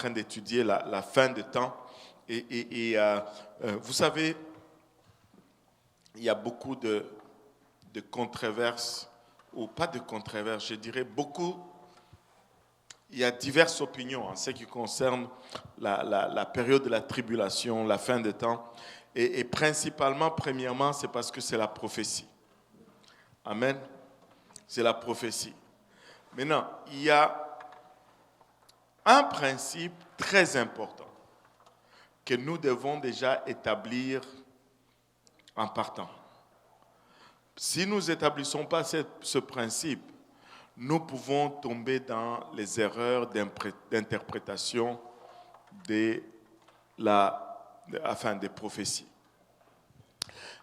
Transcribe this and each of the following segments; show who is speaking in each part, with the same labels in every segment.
Speaker 1: train d'étudier la fin de temps. Et vous savez, il y a beaucoup de controverses, ou pas de controverses, je dirais beaucoup. Il y a diverses opinions en ce qui concerne la période de la tribulation, la fin des temps. Et principalement, premièrement, c'est parce que c'est la prophétie. Amen. C'est la prophétie. Maintenant, il y a un principe très important que nous devons déjà établir en partant. Si nous n'établissons pas ce principe, nous pouvons tomber dans les erreurs d'interprétation des prophéties.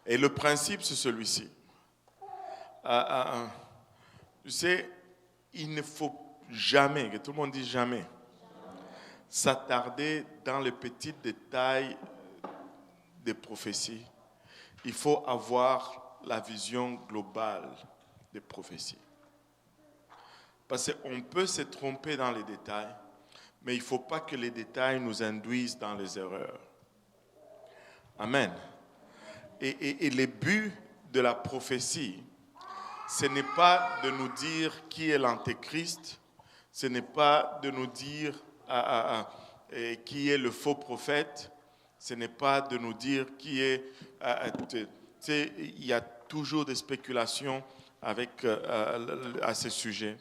Speaker 1: Et le principe, c'est celui-ci. Tu sais, il ne faut jamais, que tout le monde dise jamais, s'attarder dans les petits détails des prophéties. Il faut avoir la vision globale des prophéties. Parce qu'on peut se tromper dans les détails, mais il ne faut pas que les détails nous induisent dans les erreurs. Amen. Et le but de la prophétie, ce n'est pas de nous dire qui est l'antéchrist, ce n'est pas de nous dire qui est le faux prophète, ce n'est pas de nous dire qui est... il y a toujours des spéculations à ce sujet.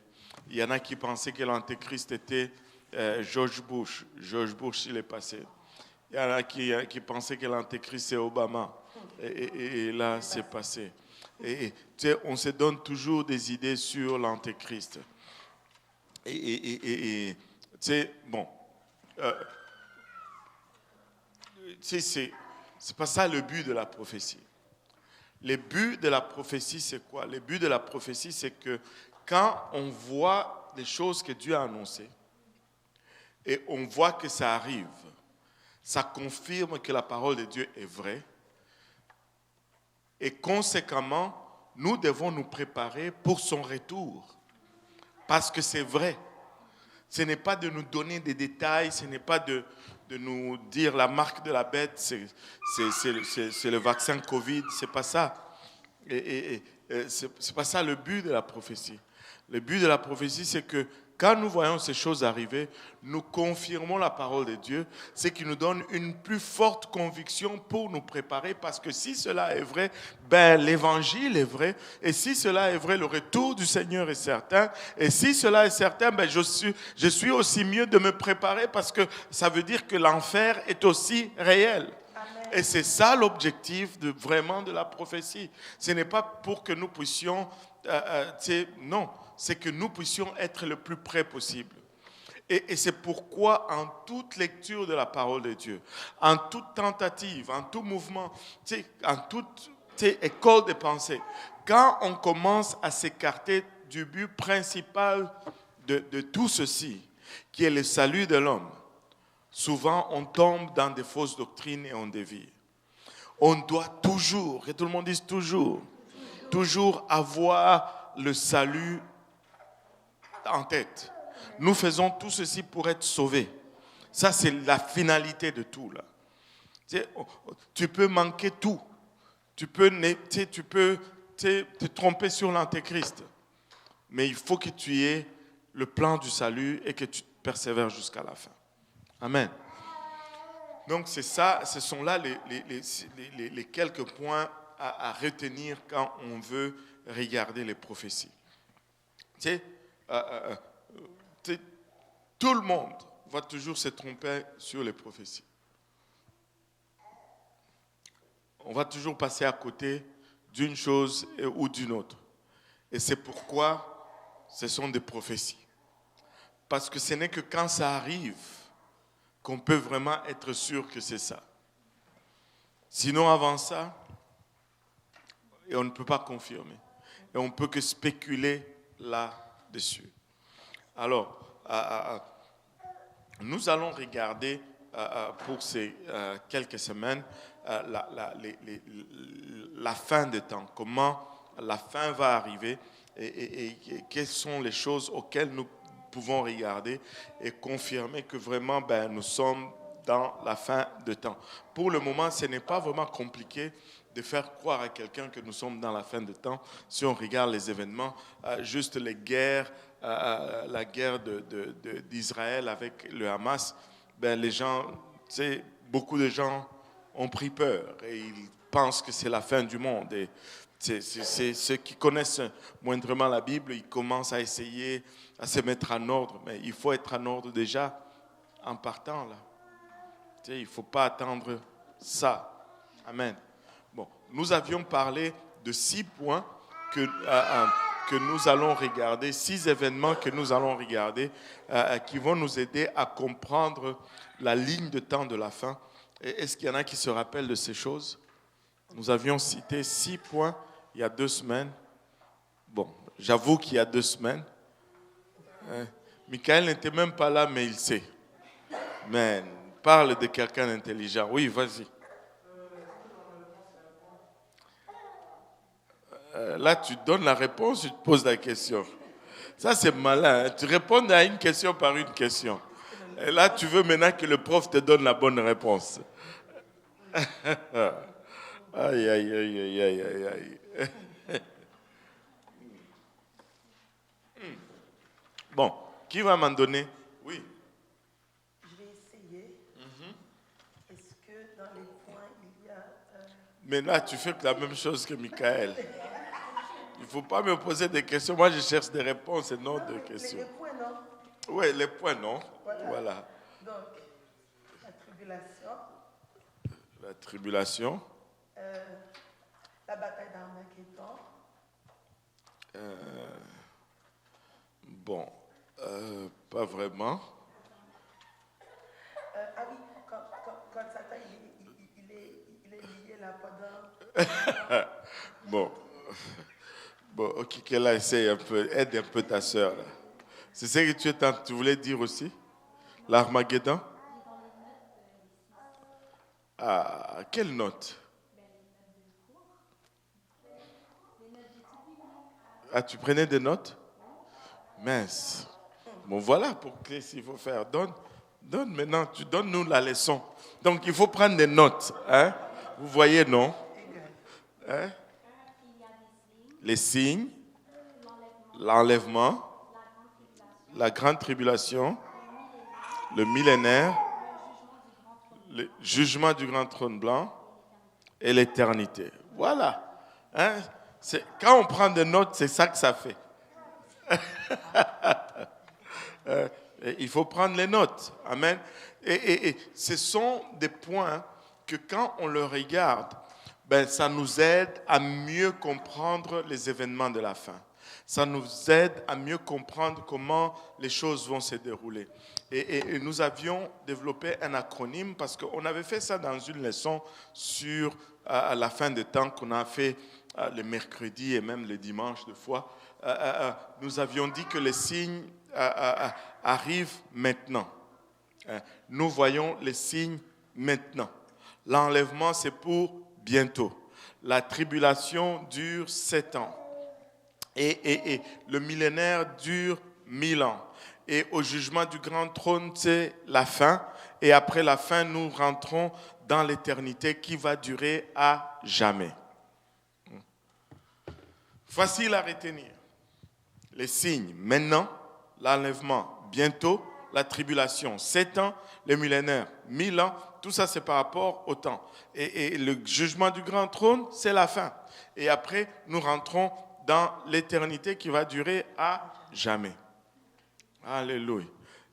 Speaker 1: Il y en a qui pensaient que l'antéchrist était George Bush. George Bush, il est passé. Il y en a qui pensaient que l'antéchrist, c'est Obama. Et là, c'est passé. Et on se donne toujours des idées sur l'antéchrist. Bon. C'est pas ça le but de la prophétie. Le but de la prophétie, c'est quoi? Le but de la prophétie, c'est que quand on voit les choses que Dieu a annoncées et on voit que ça arrive, ça confirme que la parole de Dieu est vraie. Et conséquemment, nous devons nous préparer pour son retour. Parce que c'est vrai. Ce n'est pas de nous donner des détails, ce n'est pas de nous dire la marque de la bête, c'est le vaccin Covid, c'est pas ça. C'est pas ça le but de la prophétie. Le but de la prophétie, c'est que quand nous voyons ces choses arriver, nous confirmons la parole de Dieu, ce qui nous donne une plus forte conviction pour nous préparer, parce que si cela est vrai, l'évangile est vrai, et si cela est vrai, le retour du Seigneur est certain, et si cela est certain, je suis aussi mieux de me préparer, parce que ça veut dire que l'enfer est aussi réel. Amen. Et c'est ça l'objectif vraiment de la prophétie. Ce n'est pas pour que nous puissions, non, c'est que nous puissions être le plus près possible. Et c'est pourquoi en toute lecture de la parole de Dieu, en toute tentative, en tout mouvement, en toute école de pensée, quand on commence à s'écarter du but principal de tout ceci, qui est le salut de l'homme, souvent on tombe dans des fausses doctrines et on dévie. On doit toujours, que tout le monde dise toujours avoir le salut en tête. Nous faisons tout ceci pour être sauvés. Ça, c'est la finalité de tout, là. Tu peux manquer tout. Tu peux te tromper sur l'antéchrist. Mais il faut que tu aies le plan du salut et que tu persévères jusqu'à la fin. Amen. Donc, c'est ça, ce sont là les quelques points à retenir quand on veut regarder les prophéties. Tout le monde va toujours se tromper sur les prophéties. On va toujours passer à côté d'une chose ou d'une autre. Et c'est pourquoi ce sont des prophéties. Parce que ce n'est que quand ça arrive qu'on peut vraiment être sûr que c'est ça. Sinon, avant ça, et on ne peut pas confirmer. Et on ne peut que spéculer là-dessus. Alors, nous allons regarder pour ces quelques semaines la fin des temps, comment la fin va arriver et quelles sont les choses auxquelles nous pouvons regarder et confirmer que vraiment, nous sommes dans la fin de temps. Pour le moment, ce n'est pas vraiment compliqué de faire croire à quelqu'un que nous sommes dans la fin de temps. Si on regarde les événements, juste les guerres, la guerre d'Israël avec le Hamas, les gens, beaucoup de gens ont pris peur et ils pensent que c'est la fin du monde. Et c'est ceux qui connaissent moindrement la Bible, ils commencent à essayer à se mettre en ordre. Mais il faut être en ordre déjà en partant là. Il ne faut pas attendre ça. Amen. Bon, nous avions parlé de 6 points que nous allons regarder, 6 événements que nous allons regarder qui vont nous aider à comprendre la ligne de temps de la fin. Et est-ce qu'il y en a qui se rappellent de ces choses? Nous avions cité 6 points il y a 2 semaines. Bon, j'avoue qu'il y a 2 semaines. Michael n'était même pas là, mais il sait. Mais parle de quelqu'un d'intelligent. Oui, vas-y. Là, tu donnes la réponse, tu te poses la question. Ça, c'est malin. Hein? Tu réponds à une question par une question. Et là, tu veux maintenant que le prof te donne la bonne réponse. Aïe, aïe, aïe, aïe, aïe, aïe, aïe. Bon, qui va m'en donner? Oui.
Speaker 2: Je vais essayer. Est-ce que dans les points, il y a...
Speaker 1: Mais là, tu fais la même chose que Michael. Il ne faut pas me poser des questions. Moi, je cherche des réponses et non des questions.
Speaker 2: Les points, non?
Speaker 1: Oui, les points, non. Voilà.
Speaker 2: Donc, la tribulation.
Speaker 1: La tribulation.
Speaker 2: La bataille d'Armageddon.
Speaker 1: Bon, pas vraiment.
Speaker 2: Ah oui, quand Satan, il est lié là pendant...
Speaker 1: Bon, ok, qu'elle essaye un peu, aide un peu ta sœur. Là. C'est ce que tu voulais dire aussi? L'Armageddon? Ah, quelle note? Ah, tu prenais des notes? Mince. Bon, voilà pour que s'il faut faire. Donne maintenant, tu donnes-nous la leçon. Donc, il faut prendre des notes. Hein? Vous voyez, non? Hein? Les signes, l'enlèvement, la grande tribulation, le millénaire, le jugement du grand trône blanc et l'éternité. Voilà. Hein? Quand on prend des notes, c'est ça que ça fait. Il faut prendre les notes. Amen. Et ce sont des points que quand on le regarde, ça nous aide à mieux comprendre les événements de la fin. Ça nous aide à mieux comprendre comment les choses vont se dérouler. Et nous avions développé un acronyme parce qu'on avait fait ça dans une leçon sur la fin de temps qu'on a fait le mercredi et même le dimanche de fois. Nous avions dit que les signes arrivent maintenant. Nous voyons les signes maintenant. L'enlèvement, c'est pour bientôt. La tribulation dure 7 ans. Et le millénaire dure 1000 ans. Et au jugement du grand trône, c'est la fin. Et après la fin, nous rentrons dans l'éternité qui va durer à jamais. Facile à retenir. Les signes, maintenant, l'enlèvement, bientôt, la tribulation, 7 ans, le millénaire, 1000 ans, tout ça c'est par rapport au temps. Et le jugement du grand trône, c'est la fin. Et après, nous rentrons dans l'éternité qui va durer à jamais. Alléluia.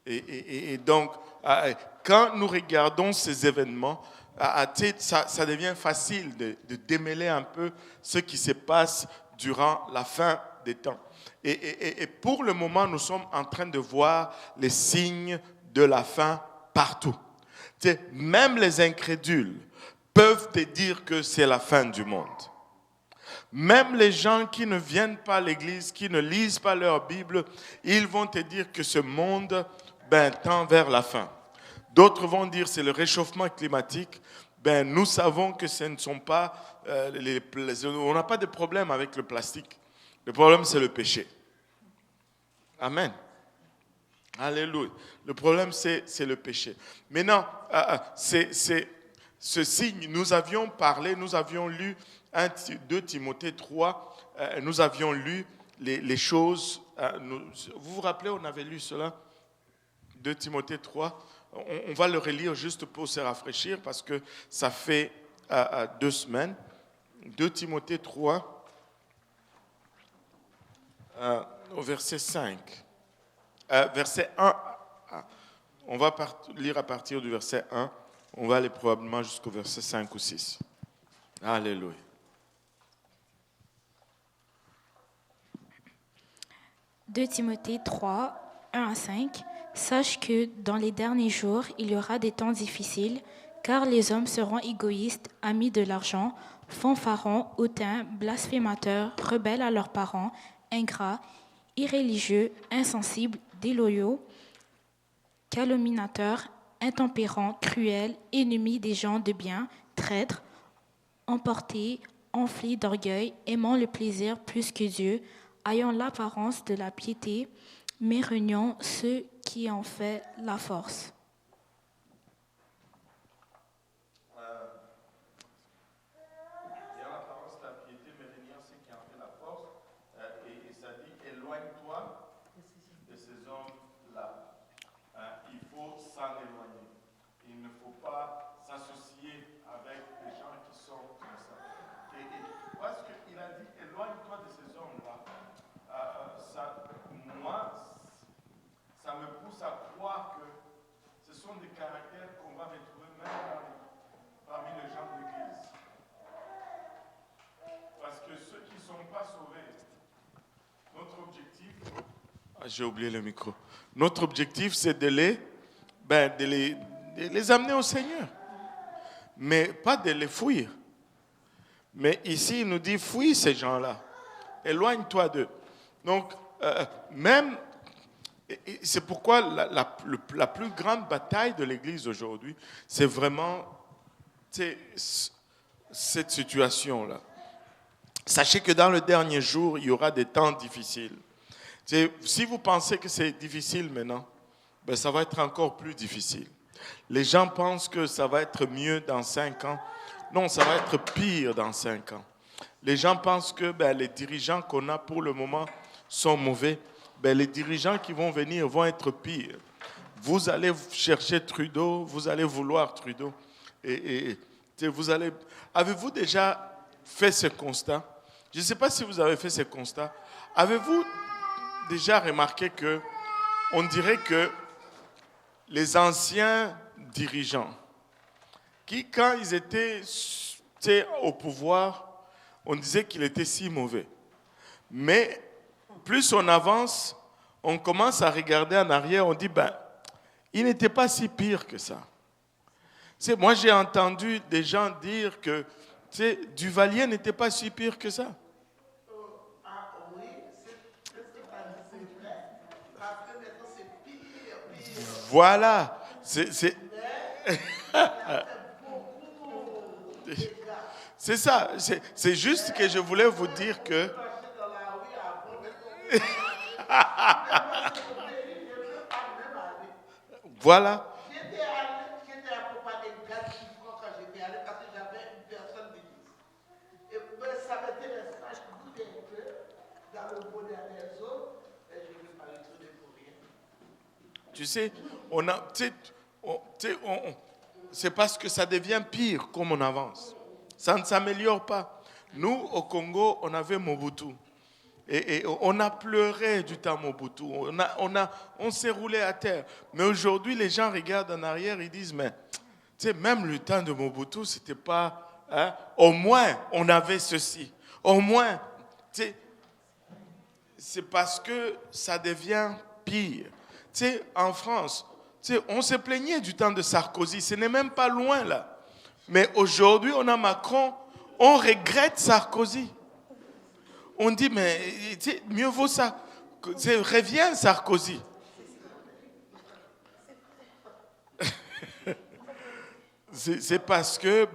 Speaker 1: Et donc, quand nous regardons ces événements, ça devient facile de démêler un peu ce qui se passe durant la fin des temps. Et pour le moment, nous sommes en train de voir les signes de la fin partout. Même les incrédules peuvent te dire que c'est la fin du monde. Même les gens qui ne viennent pas à l'église, qui ne lisent pas leur Bible, ils vont te dire que ce monde tend vers la fin. D'autres vont dire que c'est le réchauffement climatique. Nous savons que ce ne sont pas... on n'a pas de problème avec le plastique. Le problème, c'est le péché. Amen. Alléluia. Le problème, c'est le péché. Maintenant, c'est ce signe. Nous avions parlé, nous avions lu 2 Timothée 3, nous avions lu les choses. Vous vous rappelez, on avait lu cela 2 Timothée 3. On va le relire juste pour se rafraîchir parce que ça fait 2 semaines. 2 Timothée 3, au verset 5. Verset 1. On va lire à partir du verset 1. On va aller probablement jusqu'au verset 5 ou 6. Alléluia.
Speaker 3: « 2 Timothée 3, 1 à 5. Sache que dans les derniers jours, il y aura des temps difficiles, car les hommes seront égoïstes, amis de l'argent, fanfarons, hautains, blasphémateurs, rebelles à leurs parents, ingrats, irréligieux, insensibles, déloyaux, calomniateurs, intempérants, cruels, ennemis des gens de bien, traîtres, emportés, enflés d'orgueil, aimant le plaisir plus que Dieu, ayant l'apparence de la piété, mais reniant ceux qui en fait la force. »
Speaker 1: J'ai oublié le micro. Notre objectif, c'est de les amener au Seigneur. Mais pas de les fuir. Mais ici, il nous dit, fuis ces gens-là. Éloigne-toi d'eux. Donc, c'est pourquoi la plus grande bataille de l'Église aujourd'hui, c'est vraiment cette situation-là. Sachez que dans le dernier jour, il y aura des temps difficiles. Si vous pensez que c'est difficile maintenant, ça va être encore plus difficile. Les gens pensent que ça va être mieux dans 5 ans. Non, ça va être pire dans 5 ans. Les gens pensent que les dirigeants qu'on a pour le moment sont mauvais. Les dirigeants qui vont venir vont être pires. Vous allez chercher Trudeau, vous allez vouloir Trudeau. Avez-vous déjà fait ce constat? Je ne sais pas si vous avez fait ce constat. Avez-vous déjà remarqué que on dirait que les anciens dirigeants, qui quand ils étaient au pouvoir, on disait qu'ils étaient si mauvais. Mais plus on avance, on commence à regarder en arrière, on dit, il n'était pas si pire que ça. Moi, j'ai entendu des gens dire que Duvalier n'était pas si pire que ça. Voilà. C'est ça. C'est juste que je voulais vous dire que... Voilà.
Speaker 2: J'étais accompagné de gars qui quand j'étais allé parce que j'avais une personne d'église. Et ça m'intéresse pas, je goûtais un peu dans le bonheur des autres, et je ne vais pas le tourner pour rien.
Speaker 1: Tu sais, c'est parce que ça devient pire comme on avance. Ça ne s'améliore pas. Nous, au Congo, on avait Mobutu. Et on a pleuré du temps Mobutu. On s'est roulé à terre. Mais aujourd'hui, les gens regardent en arrière et disent, mais même le temps de Mobutu, c'était pas... Hein, au moins, on avait ceci. Au moins, c'est parce que ça devient pire. En France, on se plaignait du temps de Sarkozy. Ce n'est même pas loin, là. Mais aujourd'hui, on a Macron. On regrette Sarkozy. On dit, mais mieux vaut ça. Reviens, Sarkozy. C'est parce que,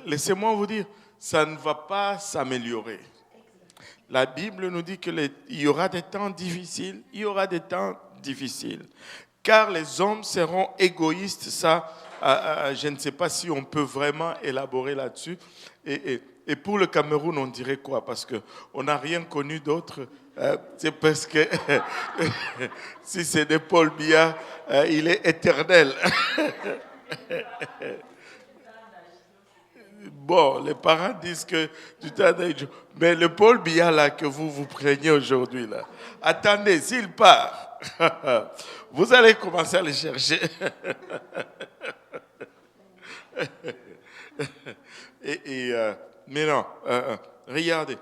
Speaker 1: laissez-moi vous dire, ça ne va pas s'améliorer. La Bible nous dit qu'il y aura des temps difficiles, il y aura des temps difficiles. Car les hommes seront égoïstes, ça, je ne sais pas si on peut vraiment élaborer là-dessus. Et pour le Cameroun, on dirait quoi? Parce qu'on n'a rien connu d'autre. C'est parce que si c'est de Paul Biya, il est éternel. Bon, les parents disent que du temps d'âge, mais le Paul Biya là que vous preniez aujourd'hui là, attendez, s'il part, vous allez commencer à le chercher. Mais non, regardez,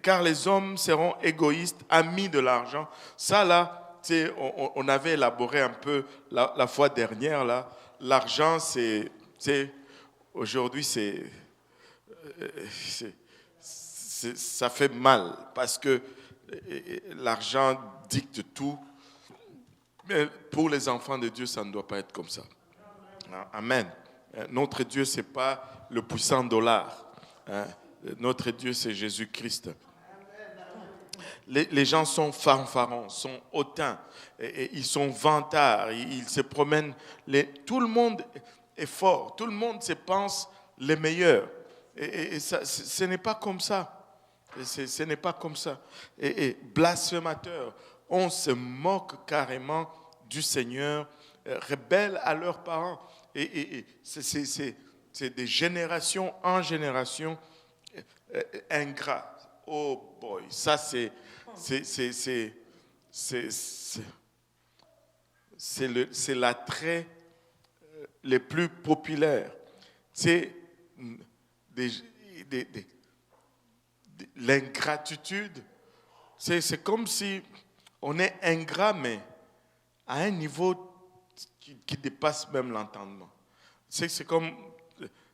Speaker 1: car les hommes seront égoïstes, amis de l'argent. Ça là, on avait élaboré un peu la fois dernière là. L'argent, aujourd'hui, ça fait mal parce que l'argent dicte tout. Mais pour les enfants de Dieu, ça ne doit pas être comme ça. Amen. Notre Dieu, ce n'est pas le puissant dollar. Notre Dieu, c'est Jésus-Christ. Les gens sont fanfarons, sont hautains, et ils sont vantards, ils se promènent. Tout le monde est fort, tout le monde se pense les meilleurs. Et ça, ce n'est pas comme ça. Ce n'est pas comme ça. Et blasphémateurs, on se moque carrément du Seigneur, rebelles à leurs parents. Et c'est de génération en génération ingrats. Oh boy, ça c'est l'attrait le plus populaire. C'est l'ingratitude. C'est comme si on est ingrat, mais à un niveau qui dépasse même l'entendement. C'est comme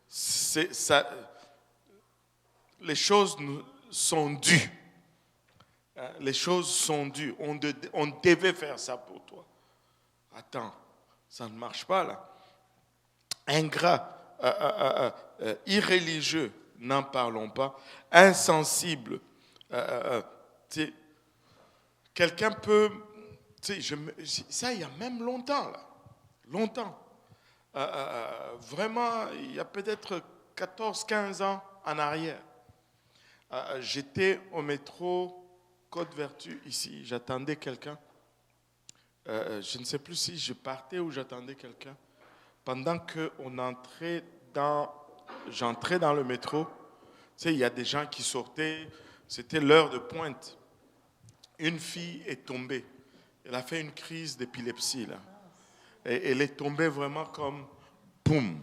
Speaker 1: ça, les choses sont dues. Les choses sont dues. On devait faire ça pour toi. Attends, ça ne marche pas là. Ingrat, irréligieux, n'en parlons pas. Insensible. Quelqu'un peut... ça, il y a même longtemps là. Longtemps. Vraiment, il y a peut-être 14-15 ans en arrière. J'étais au métro Côte-Vertu ici, j'attendais quelqu'un. Je ne sais plus si je partais ou j'attendais quelqu'un. Pendant que j'entrais dans le métro, il y a des gens qui sortaient, c'était l'heure de pointe. Une fille est tombée. Elle a fait une crise d'épilepsie là. Et elle est tombée vraiment comme boum.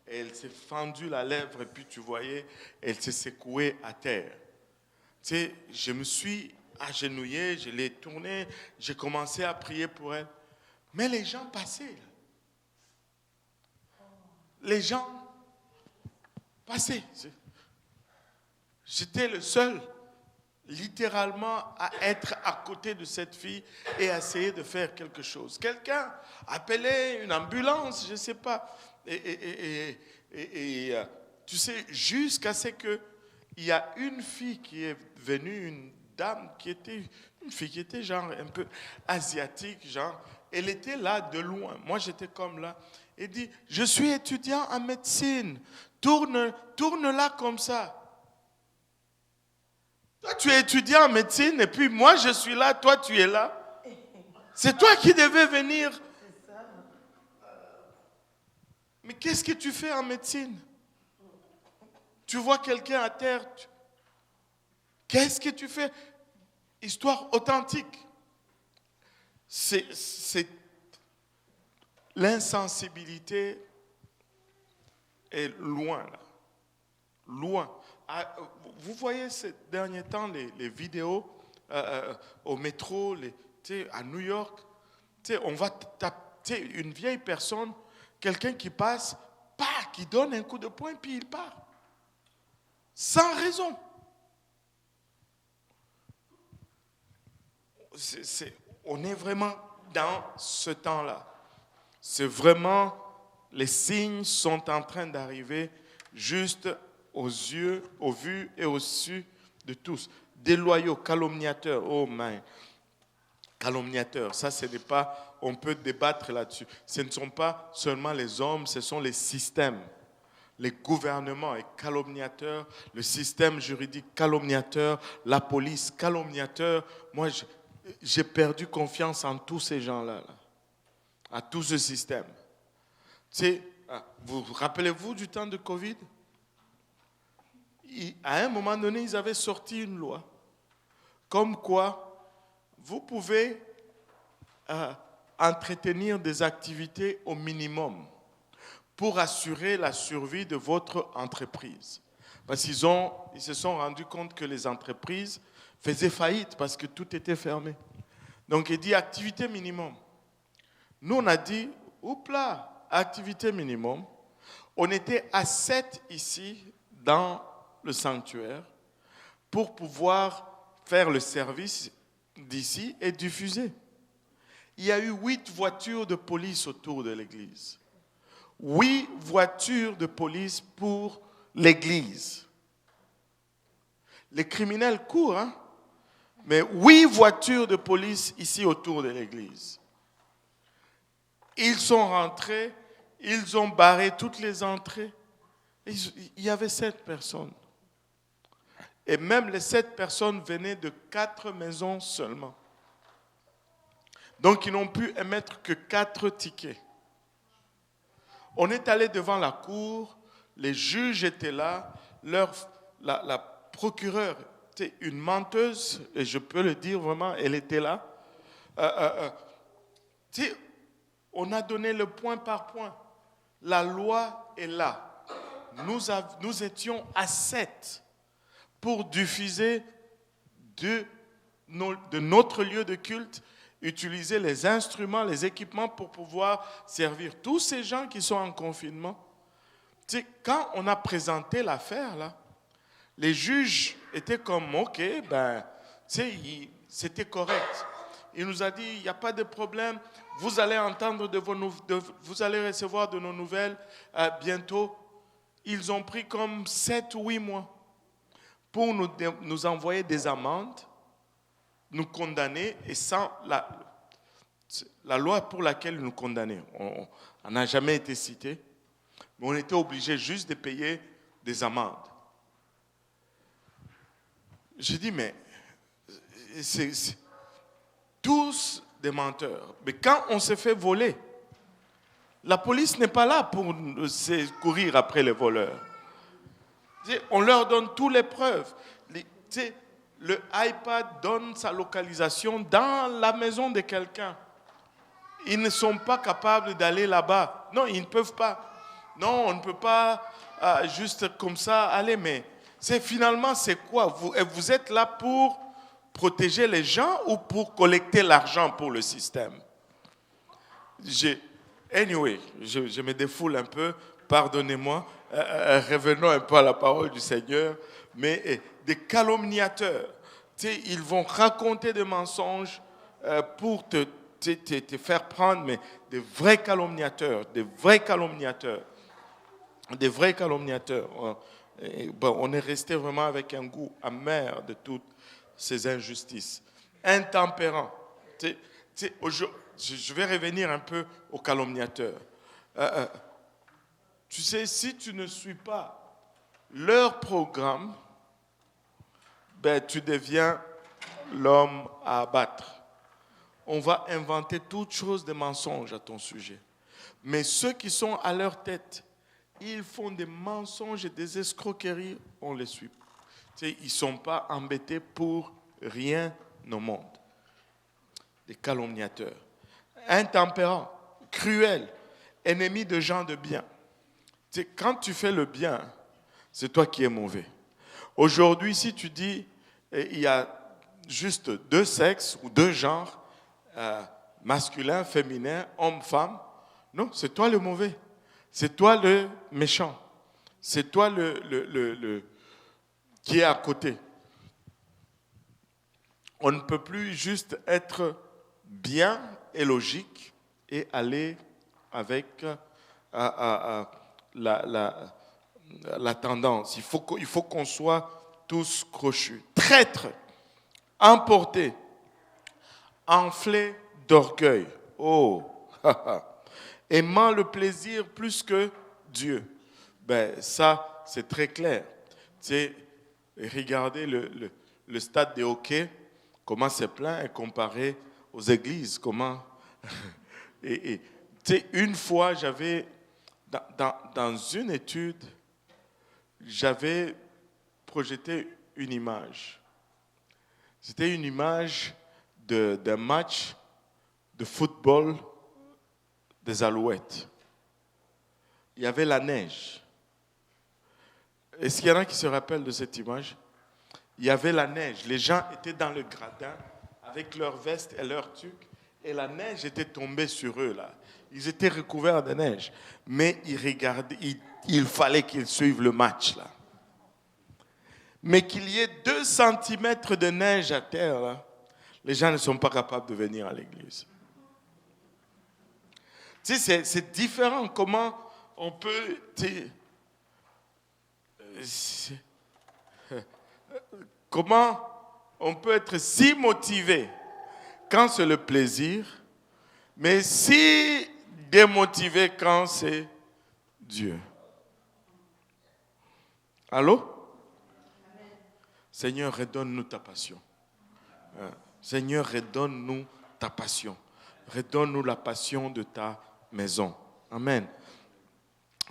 Speaker 1: Et elle s'est fendue la lèvre et puis tu voyais, elle s'est secouée à terre. Je me suis agenouillé, je l'ai tournée, j'ai commencé à prier pour elle. Mais les gens passaient. Là. Les gens passaient. J'étais le seul, littéralement, à être à côté de cette fille et à essayer de faire quelque chose. Quelqu'un appelait une ambulance, je ne sais pas. Tu sais, jusqu'à ce qu'il y a une fille qui est venue, une dame une fille qui était genre un peu asiatique, genre, elle était là de loin. Moi, j'étais comme là. Elle dit, je suis étudiant en médecine, tourne-la comme ça. Toi, tu es étudiant en médecine et puis moi, je suis là, toi, tu es là. C'est toi qui devais venir. Mais qu'est-ce que tu fais en médecine? Tu vois quelqu'un à terre. Qu'est-ce que tu fais? Histoire authentique. C'est l'insensibilité est loin là. Loin. Vous voyez ces derniers temps les vidéos au métro, à New York. On va taper une vieille personne, quelqu'un qui passe, qui donne un coup de poing, puis il part. Sans raison. On est vraiment dans ce temps-là. C'est vraiment, les signes sont en train d'arriver juste aux yeux, aux vues et aux su de tous. Déloyaux, calomniateurs, oh my. Calomniateurs, ça ce n'est pas, on peut débattre là-dessus. Ce ne sont pas seulement les hommes, ce sont les systèmes. Les gouvernements et calomniateurs, le système juridique calomniateur, la police calomniateur. Moi, j'ai perdu confiance en tous ces gens-là, à tout ce système. Vous rappelez-vous du temps de Covid? À un moment donné, ils avaient sorti une loi comme quoi vous pouvez entretenir des activités au minimum pour assurer la survie de votre entreprise. Parce qu'ils se sont rendus compte que les entreprises faisaient faillite parce que tout était fermé. Donc il dit activité minimum. Nous on a dit, oups là, activité minimum. On était à 7 ici dans le sanctuaire pour pouvoir faire le service d'ici et diffuser. Il y a eu 8 voitures de police autour de l'église. 8 voitures de police pour l'église. Les criminels courent, hein? Mais 8 voitures de police ici autour de l'église. Ils sont rentrés, ils ont barré toutes les entrées. Il y avait 7 personnes. Et même les 7 personnes venaient de 4 maisons seulement. Donc ils n'ont pu émettre que 4 tickets. On est allé devant la cour, les juges étaient là, la procureure était une menteuse, et je peux le dire vraiment, elle était là. On a donné le point par point. La loi est là. Nous étions à 7 pour diffuser de notre lieu de culte, utiliser les instruments, les équipements pour pouvoir servir tous ces gens qui sont en confinement. Quand on a présenté l'affaire, là, les juges étaient comme, ok, c'était correct. Il nous a dit, il n'y a pas de problème, vous allez entendre vous allez recevoir de nos nouvelles bientôt. Ils ont pris comme 7 ou 8 mois pour nous envoyer des amendes, nous condamner, et sans la loi pour laquelle nous condamnaient. On n'a jamais été cité, mais on était obligé juste de payer des amendes. J'ai dit, mais c'est tous des menteurs. Mais quand on se fait voler, la police n'est pas là pour courir après les voleurs. On leur donne toutes les preuves. Le iPad donne sa localisation dans la maison de quelqu'un. Ils ne sont pas capables d'aller là-bas. Non, ils ne peuvent pas. Non, on ne peut pas juste comme ça aller. Mais finalement, c'est quoi? Vous êtes là pour protéger les gens ou pour collecter l'argent pour le système? Anyway, je me défoule un peu. Pardonnez-moi. Revenons un peu à la parole du Seigneur. Mais des calomniateurs, ils vont raconter des mensonges pour te faire prendre, mais des vrais calomniateurs, on est resté vraiment avec un goût amer de toutes ces injustices. Intempérants. Je vais revenir un peu aux calomniateurs. Tu sais, si tu ne suis pas leur programme, tu deviens l'homme à abattre. On va inventer toutes choses de mensonges à ton sujet. Mais ceux qui sont à leur tête, ils font des mensonges et des escroqueries, on les suit. Ils ne sont pas embêtés pour rien au monde. Des calomniateurs. Intempérants, cruels, ennemis de gens de bien. Quand tu fais le bien, c'est toi qui es mauvais. Aujourd'hui, si tu dis il y a juste 2 sexes ou 2 genres, masculin, féminin, homme, femme, non, c'est toi le mauvais. C'est toi le méchant. C'est toi le qui est à côté. On ne peut plus juste être bien et logique et aller avec la tendance. Il faut qu'on soit tous crochus. Traîtres, emportés, enflé d'orgueil. Oh, aimant le plaisir plus que Dieu. Ben, ça, c'est très clair. Tu sais, regardez le stade de hockey, comment c'est plein et comparé aux églises. Comment... et tu sais, une fois, j'avais, dans une étude, j'avais projeté une image. C'était une image d'un match de football des Alouettes. Il y avait la neige. Est-ce qu'il y en a qui se rappellent de cette image? Il y avait la neige. Les gens étaient dans le gradin avec leurs vestes et leurs tuques et la neige était tombée sur eux là. Ils étaient recouverts de neige, mais ils regardaient. Il fallait qu'ils suivent le match là. Mais qu'il y ait 2 centimètres de neige à terre là, les gens ne sont pas capables de venir à l'église. Tu sais, c'est différent. Comment on peut... Comment on peut être si motivé quand c'est le plaisir, mais si démotivé quand c'est Dieu. Allô? Seigneur, redonne-nous ta passion. Seigneur, redonne-nous ta passion. Redonne-nous la passion de ta maison. Amen.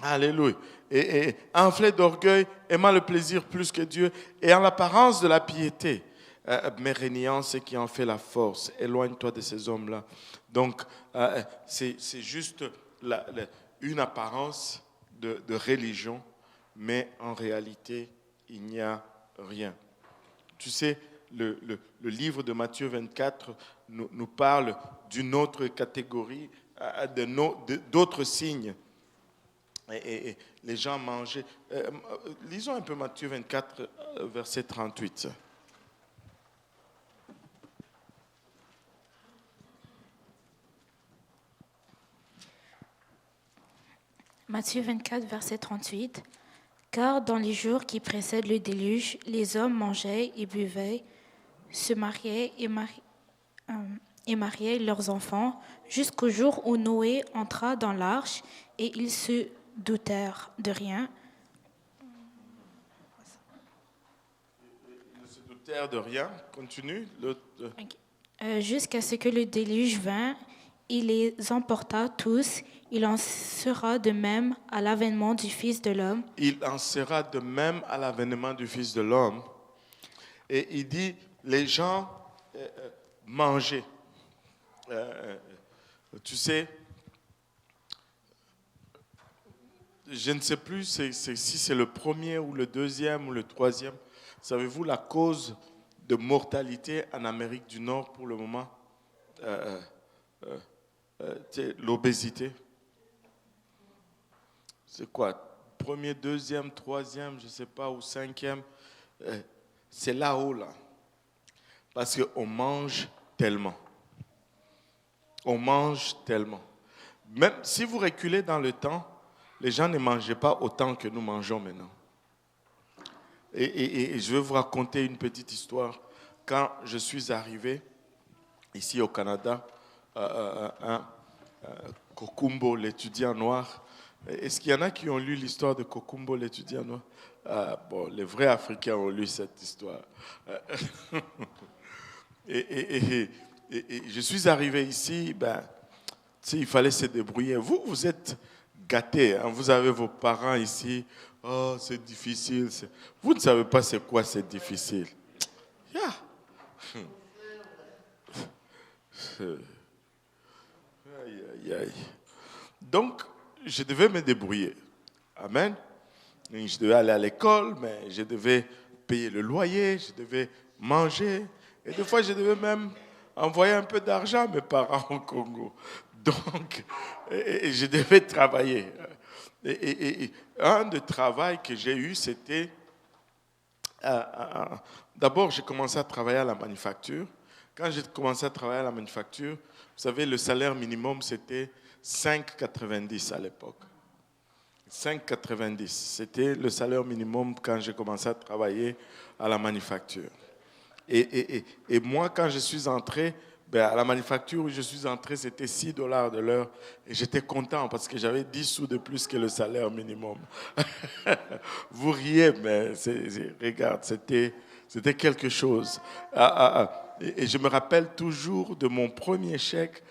Speaker 1: Alléluia. Et enflé d'orgueil, aimant le plaisir plus que Dieu, et en l'apparence de la piété, mais régnant ce qui en fait la force. Éloigne-toi de ces hommes-là. Donc, c'est juste une apparence de religion, mais en réalité, il n'y a rien. Tu sais, le livre de Matthieu 24 nous parle d'une autre catégorie, d'autres signes. Et les gens mangeaient. Lisons un peu Matthieu 24, verset 38.
Speaker 3: Matthieu 24, verset 38. Car dans les jours qui précèdent le déluge, les hommes mangeaient et buvaient, se mariaient et mariaient leurs enfants, jusqu'au jour où Noé entra dans l'arche, et ils se doutèrent de rien.
Speaker 1: Ils ne se doutèrent de rien. Continue.
Speaker 3: Jusqu'à ce que le déluge vint, il les emporta tous. Il en sera de même à l'avènement du Fils de l'homme.
Speaker 1: Il en sera de même à l'avènement du Fils de l'homme. Et il dit, les gens mangeaient. Tu sais, je ne sais plus si c'est le premier ou le deuxième ou le troisième. Savez-vous la cause de mortalité en Amérique du Nord pour le moment? L'obésité. C'est quoi? Premier, deuxième, troisième, je ne sais pas, ou cinquième. C'est là-haut, là. Parce qu'on mange tellement. On mange tellement. Même si vous reculez dans le temps, les gens ne mangeaient pas autant que nous mangeons maintenant. Et je vais vous raconter une petite histoire. Quand je suis arrivé ici au Canada, Kokumbo, l'étudiant noir. Est-ce qu'il y en a qui ont lu l'histoire de Kokumbo, l'étudiant noir? Bon, les vrais Africains ont lu cette histoire. Et je suis arrivé ici, il fallait se débrouiller. Vous êtes gâtés, hein? Vous avez vos parents ici. Oh, c'est difficile. Vous ne savez pas c'est quoi c'est difficile. Yeah. Aïe, aïe, aïe. Donc, je devais me débrouiller. Amen. Je devais aller à l'école, mais je devais payer le loyer, je devais manger. Et des fois, je devais même envoyer un peu d'argent à mes parents au Congo. Donc, je devais travailler. Et un des travaux que j'ai eu, c'était... d'abord, j'ai commencé à travailler à la manufacture. Quand j'ai commencé à travailler à la manufacture, vous savez, le salaire minimum, c'était 5,90 à l'époque. 5,90. C'était le salaire minimum quand j'ai commencé à travailler à la manufacture. Et moi, quand je suis entré, à la manufacture où je suis entré, c'était $6 de l'heure. Et j'étais content parce que j'avais 10 sous de plus que le salaire minimum. Vous riez, mais regarde, c'était quelque chose. Et je me rappelle toujours de mon premier chèque.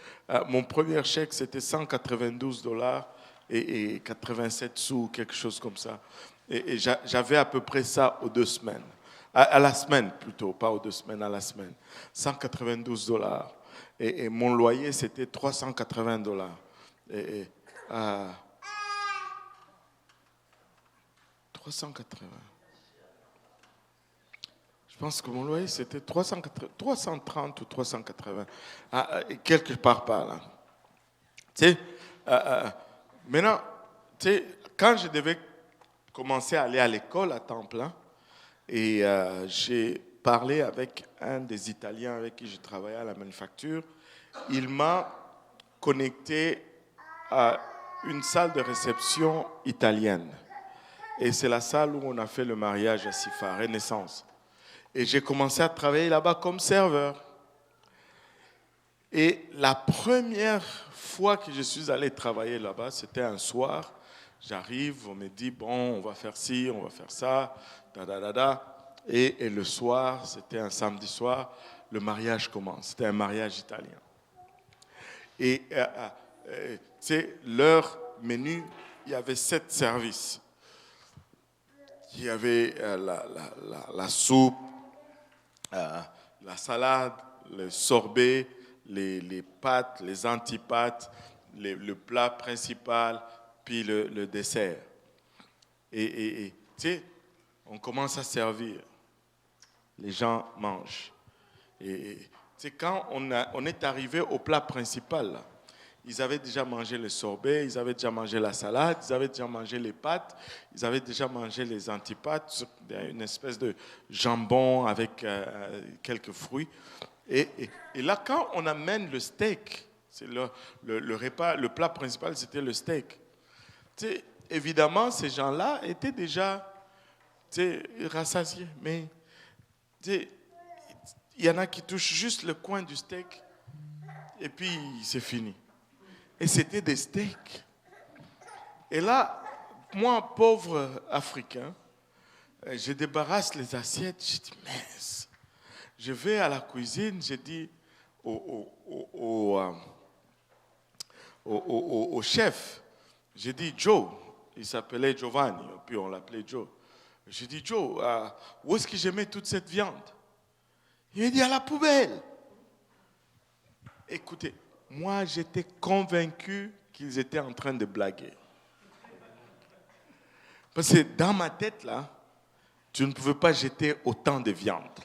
Speaker 1: Mon premier chèque, c'était $192 et 87 sous, quelque chose comme ça. Et j'avais à peu près ça aux 2 semaines. À la semaine plutôt, pas aux 2 semaines, à la semaine. $192. Et mon loyer, c'était $380. 380. Je pense que mon loyer, c'était 330 ou 380. Quelque part par là. Tu sais, maintenant, tu sais, quand je devais commencer à aller à l'école à temps plein, et j'ai parlé avec un des Italiens avec qui je travaillais à la manufacture, il m'a connecté à une salle de réception italienne. Et c'est la salle où on a fait le mariage à Sifa, Renaissance. Et j'ai commencé à travailler là-bas comme serveur. Et la première fois que je suis allé travailler là-bas, c'était un soir. J'arrive, on me dit, bon, on va faire ci, on va faire ça, Et le soir, c'était un samedi soir, le mariage commence. C'était un mariage italien. Et tu sais, leur menu, il y avait 7 services. Il y avait la soupe, la salade, le sorbet, les pâtes, les antipâtes, le plat principal, puis le dessert. Et tu sais, on commence à servir. Les gens mangent. Et tu sais, quand on est arrivé au plat principal, là, ils avaient déjà mangé le sorbet, ils avaient déjà mangé la salade, ils avaient déjà mangé les pâtes, ils avaient déjà mangé les antipâtes, une espèce de jambon avec quelques fruits. Et là, quand on amène le steak, c'est le repas, le plat principal, c'était le steak. Tu sais, évidemment, ces gens-là étaient déjà rassasiés, mais tu sais, il y en a qui touchent juste le coin du steak et puis c'est fini. Et c'était des steaks. Et là, moi, pauvre Africain, je débarrasse les assiettes. Je dis, mince. Je vais à la cuisine, je dis au chef, j'ai dit, Joe, il s'appelait Giovanni, puis on l'appelait Joe. J'ai dit, Joe, où est-ce que je mets toute cette viande? Il m'a dit, à la poubelle. Écoutez, moi, j'étais convaincu qu'ils étaient en train de blaguer. Parce que dans ma tête, là, tu ne pouvais pas jeter autant de viande. Là.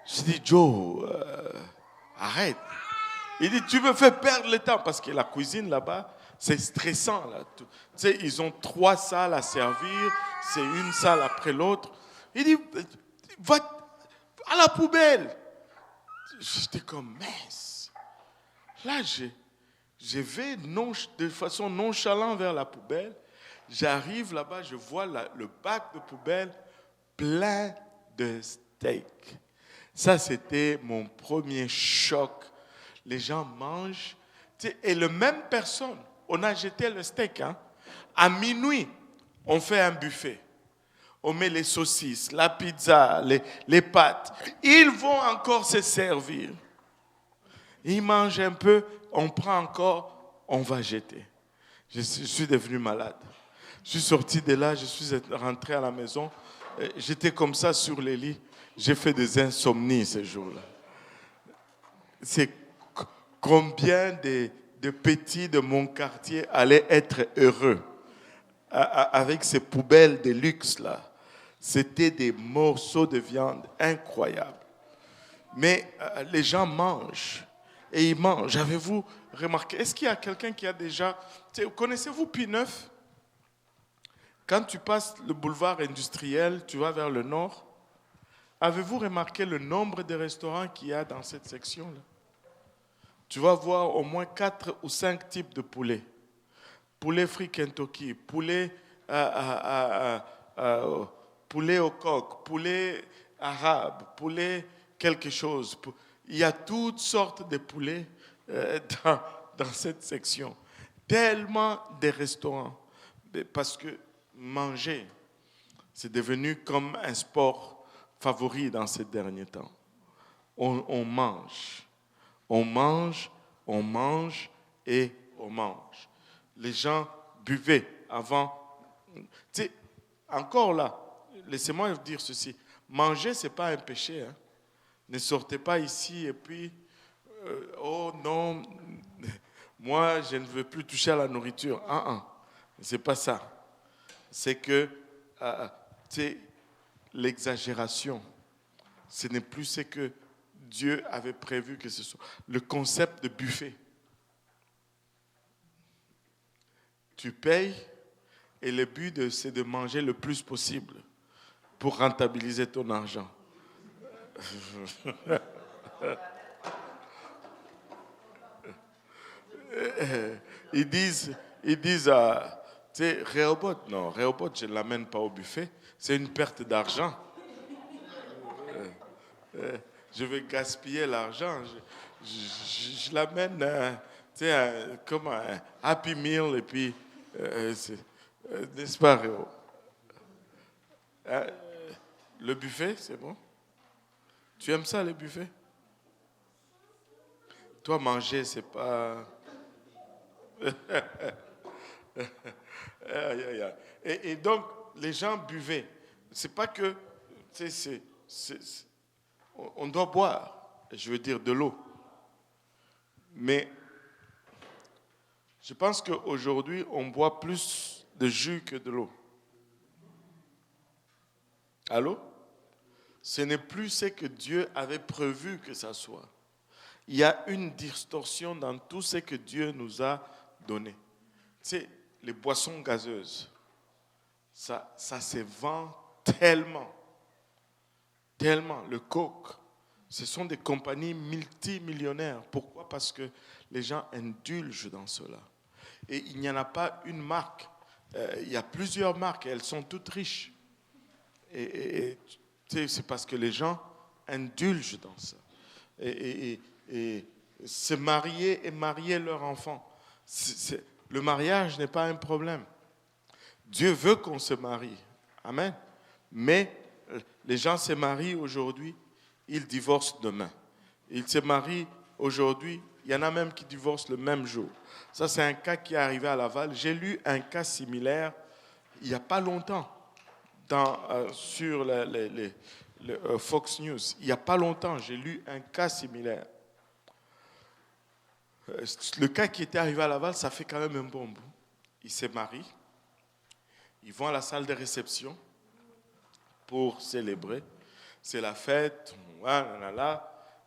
Speaker 1: Je dis, Joe, arrête. Il dit, tu me fais perdre le temps. Parce que la cuisine là-bas, c'est stressant. Là. Tu sais, ils ont 3 salles à servir. C'est une salle après l'autre. Il dit, va à la poubelle. J'étais comme, mince. Là, je vais de façon nonchalante vers la poubelle. J'arrive là-bas, je vois le bac de poubelle plein de steaks. Ça, c'était mon premier choc. Les gens mangent. Et la même personne, on a jeté le steak. Hein. À minuit, on fait un buffet. On met les saucisses, la pizza, les pâtes. Ils vont encore se servir. Ils mangent un peu, on prend encore, on va jeter. Je suis devenu malade. Je suis sorti de là, je suis rentré à la maison. J'étais comme ça sur les lits. J'ai fait des insomnies ces jours-là. C'est combien de petits de mon quartier allaient être heureux avec ces poubelles de luxe là. C'était des morceaux de viande incroyables. Mais les gens mangent. Et ils mangent. Avez-vous remarqué? Est-ce qu'il y a quelqu'un qui a déjà... Connaissez-vous P9? Quand tu passes le boulevard industriel, tu vas vers le nord. Avez-vous remarqué le nombre de restaurants qu'il y a dans cette section-là? Tu vas voir au moins 4 ou 5 types de poulets. Poulet frit Kentucky, poulet au coq, poulet arabe, poulet quelque chose. Il y a toutes sortes de poulets dans cette section. Tellement de restaurants. Parce que manger, c'est devenu comme un sport favori dans ces derniers temps. On mange. On mange, on mange et on mange. Les gens buvaient avant. Tu sais, encore là, laissez-moi dire ceci. Manger, ce n'est pas un péché. Hein. Ne sortez pas ici et puis, oh non, moi, je ne veux plus toucher à la nourriture. Ce n'est pas ça. C'est que l'exagération, ce n'est plus ce que Dieu avait prévu que ce soit. Le concept de buffet. Tu payes et le but, c'est de manger le plus possible pour rentabiliser ton argent. Ils disent, tu sais, Rehoboth, non, Rehoboth, je ne l'amène pas au buffet, c'est une perte d'argent. Je vais gaspiller l'argent, je l'amène comme un Happy Meal et puis, n'est-ce pas, Réo? Le buffet, c'est bon? Tu aimes ça, le buffet? Toi, manger, c'est pas... Et donc, les gens buvaient. C'est pas que... on doit boire, je veux dire de l'eau. Mais je pense qu'aujourd'hui, on boit plus de jus que de l'eau. Allô? Ce n'est plus ce que Dieu avait prévu que ça soit. Il y a une distorsion dans tout ce que Dieu nous a donné. Tu sais, les boissons gazeuses, ça se vend tellement. Le Coke, ce sont des compagnies multimillionnaires. Pourquoi? Parce que les gens indulgent dans cela. Et il n'y en a pas une marque. Il y a plusieurs marques et elles sont toutes riches. Et c'est parce que les gens indulgent dans ça. Et se marier et marier leur enfant. Le mariage n'est pas un problème. Dieu veut qu'on se marie. Amen. Mais les gens se marient aujourd'hui, ils divorcent demain. Ils se marient aujourd'hui, il y en a même qui divorcent le même jour. Ça, c'est un cas qui est arrivé à Laval. J'ai lu un cas similaire il n'y a pas longtemps sur le Fox News. Il n'y a pas longtemps, j'ai lu un cas similaire. Le cas qui était arrivé à Laval, ça fait quand même un bon bout. Ils se marient, ils vont à la salle de réception pour célébrer. C'est la fête,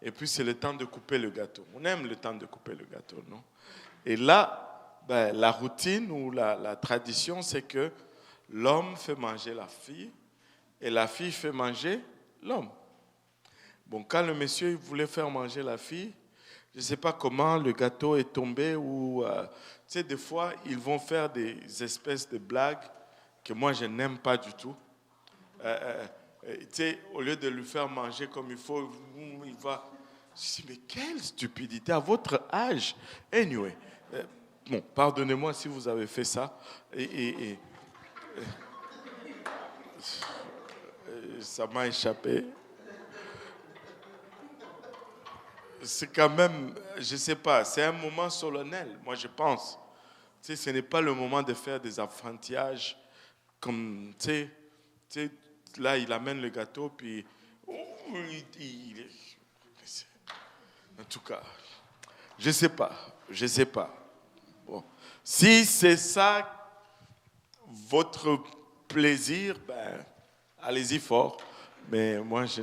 Speaker 1: et puis c'est le temps de couper le gâteau. On aime le temps de couper le gâteau, non? Et là, la routine ou la tradition, c'est que l'homme fait manger la fille et la fille fait manger l'homme. Bon, quand le monsieur voulait faire manger la fille, je ne sais pas comment le gâteau est tombé ou, tu sais, des fois, ils vont faire des espèces de blagues que moi, je n'aime pas du tout. Tu sais, au lieu de lui faire manger comme il faut, il va... Je dis, mais quelle stupidité à votre âge. Anyway, bon, pardonnez-moi si vous avez fait ça. Ça m'a échappé. C'est quand même, je ne sais pas, c'est un moment solennel, moi je pense. Tu sais, ce n'est pas le moment de faire des enfantillages comme, tu sais, là il amène le gâteau, puis en tout cas, je ne sais pas. Bon. Si c'est ça votre plaisir, allez-y fort. Mais moi, je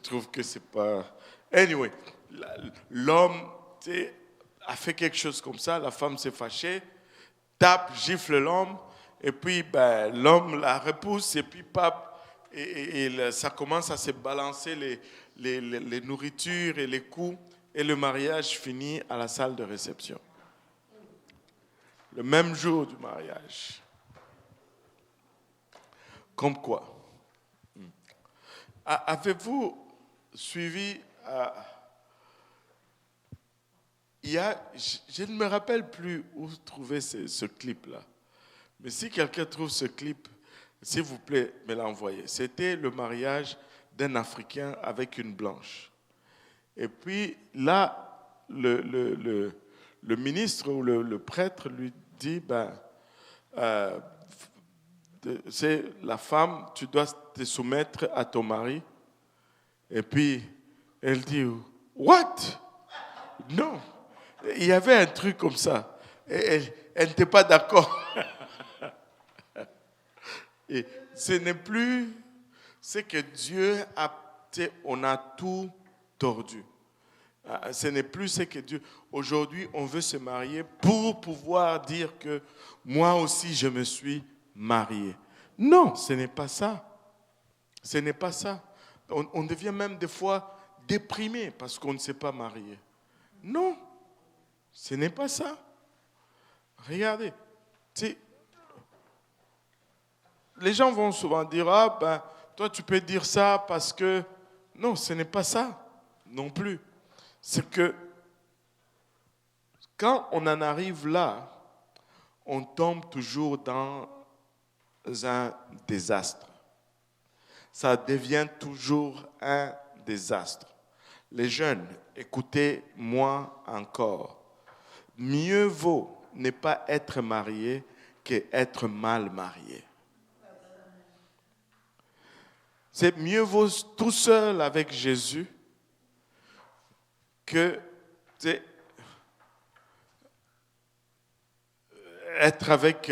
Speaker 1: trouve que c'est pas... Anyway, l'homme a fait quelque chose comme ça, la femme s'est fâchée, tape, gifle l'homme, et puis l'homme la repousse, et puis et ça commence à se balancer les nourritures et les coups, et le mariage finit à la salle de réception. Le même jour du mariage. Comme quoi? Avez-vous suivi je ne me rappelle plus où trouver ce clip-là. Mais si quelqu'un trouve ce clip, s'il vous plaît, me l'envoyez. C'était le mariage d'un Africain avec une blanche. Et puis là, le ministre ou le prêtre lui dit, c'est la femme, tu dois te soumettre à ton mari. Et puis, elle dit, what? Non. Il y avait un truc comme ça. Elle n'était pas d'accord. Et ce n'est plus ce que Dieu a, on a tout tordu. Ce n'est plus ce que Dieu... Aujourd'hui, on veut se marier pour pouvoir dire que moi aussi, je me suis marié. Non, ce n'est pas ça. Ce n'est pas ça. On devient même des fois déprimé parce qu'on ne s'est pas marié. Non, ce n'est pas ça. Regardez, les gens vont souvent dire, toi tu peux dire ça parce que... Non, ce n'est pas ça non plus. C'est que quand on en arrive là, on tombe toujours dans un désastre. Ça devient toujours un désastre. Les jeunes, écoutez-moi encore. Mieux vaut ne pas être marié qu'être mal marié. C'est mieux vaut tout seul avec Jésus que être avec...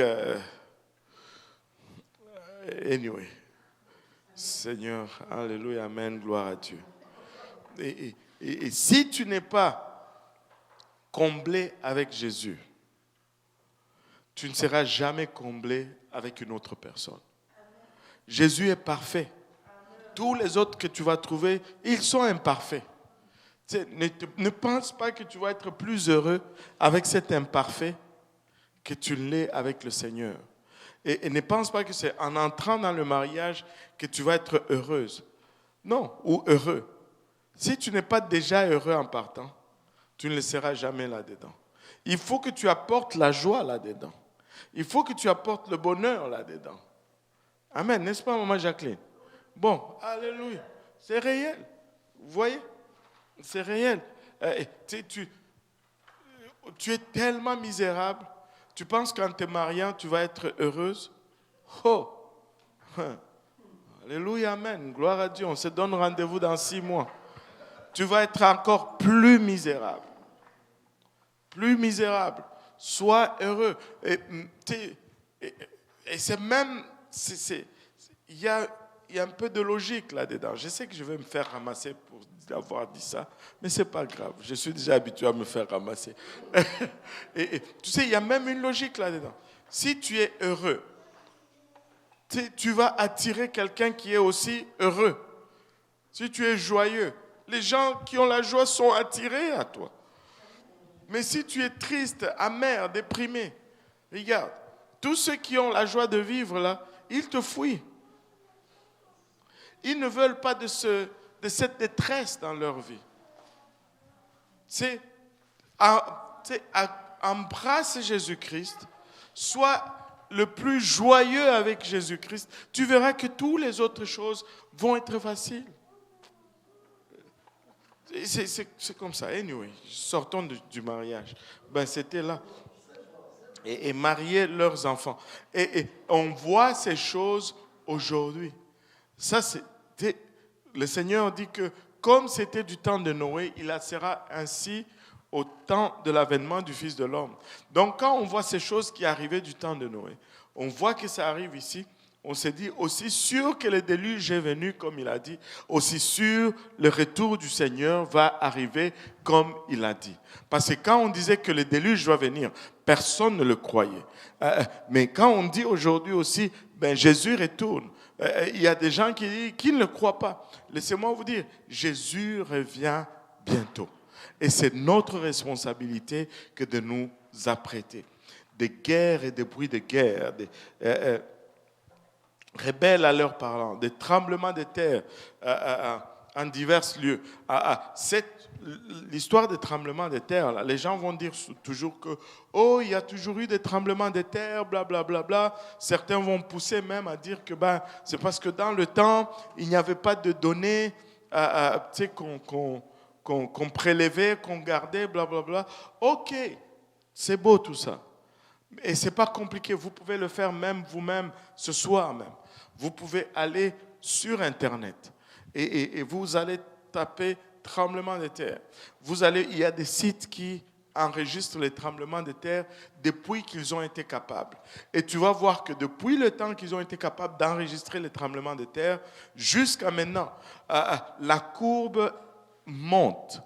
Speaker 1: anyway. Seigneur, alléluia, amen, gloire à Dieu. Et si tu n'es pas comblé avec Jésus, tu ne seras jamais comblé avec une autre personne. Jésus est parfait. Tous les autres que tu vas trouver, ils sont imparfaits. Ne pense pas que tu vas être plus heureux avec cet imparfait que tu l'es avec le Seigneur. Et ne pense pas que c'est en entrant dans le mariage que tu vas être heureuse. Non, ou heureux. Si tu n'es pas déjà heureux en partant, tu ne le seras jamais là-dedans. Il faut que tu apportes la joie là-dedans. Il faut que tu apportes le bonheur là-dedans. Amen, n'est-ce pas, maman Jacqueline? Bon, alléluia. C'est réel. Vous voyez? C'est réel. Tu es tellement misérable. Tu penses qu'en te mariant, tu vas être heureuse? Oh! Alléluia, amen. Gloire à Dieu. On se donne rendez-vous dans 6 mois. Tu vas être encore plus misérable. Plus misérable. Sois heureux. Et c'est même... Il y a un peu de logique là-dedans. Je sais que je vais me faire ramasser pour avoir dit ça, mais ce n'est pas grave. Je suis déjà habitué à me faire ramasser. Et tu sais, il y a même une logique là-dedans. Si tu es heureux, tu vas attirer quelqu'un qui est aussi heureux. Si tu es joyeux, les gens qui ont la joie sont attirés à toi. Mais si tu es triste, amer, déprimé, regarde, tous ceux qui ont la joie de vivre là, ils te fuient. Ils ne veulent pas de cette détresse dans leur vie. Embrasse Jésus-Christ, sois le plus joyeux avec Jésus-Christ. Tu verras que toutes les autres choses vont être faciles. C'est comme ça. Anyway, sortons du mariage. C'était là. Et marier leurs enfants. Et on voit ces choses aujourd'hui. Ça, le Seigneur dit que comme c'était du temps de Noé, il en sera ainsi au temps de l'avènement du Fils de l'homme. Donc quand on voit ces choses qui arrivaient du temps de Noé, on voit que ça arrive ici, on se dit aussi sûr que le déluge est venu comme il a dit, aussi sûr le retour du Seigneur va arriver comme il a dit. Parce que quand on disait que le déluge va venir, personne ne le croyait. Mais quand on dit aujourd'hui aussi, Jésus retourne, il y a des gens qui ne le croient pas. Laissez-moi vous dire, Jésus revient bientôt. Et c'est notre responsabilité que de nous apprêter. Des guerres et des bruits de guerre, des rebelles à leur parlant, des tremblements de terre en divers lieux. L'histoire des tremblements de terre, là, les gens vont dire toujours que il y a toujours eu des tremblements de terre, blablabla. Bla, bla, bla. Certains vont pousser même à dire que c'est parce que dans le temps, il n'y avait pas de données qu'on prélevait, qu'on gardait, blablabla. Ok, c'est beau tout ça. Et ce n'est pas compliqué, vous pouvez le faire même vous-même ce soir même. Vous pouvez aller sur Internet et vous allez taper tremblement de terre. Il y a des sites qui enregistrent les tremblements de terre depuis qu'ils ont été capables. Et tu vas voir que depuis le temps qu'ils ont été capables d'enregistrer les tremblements de terre, jusqu'à maintenant, la courbe monte.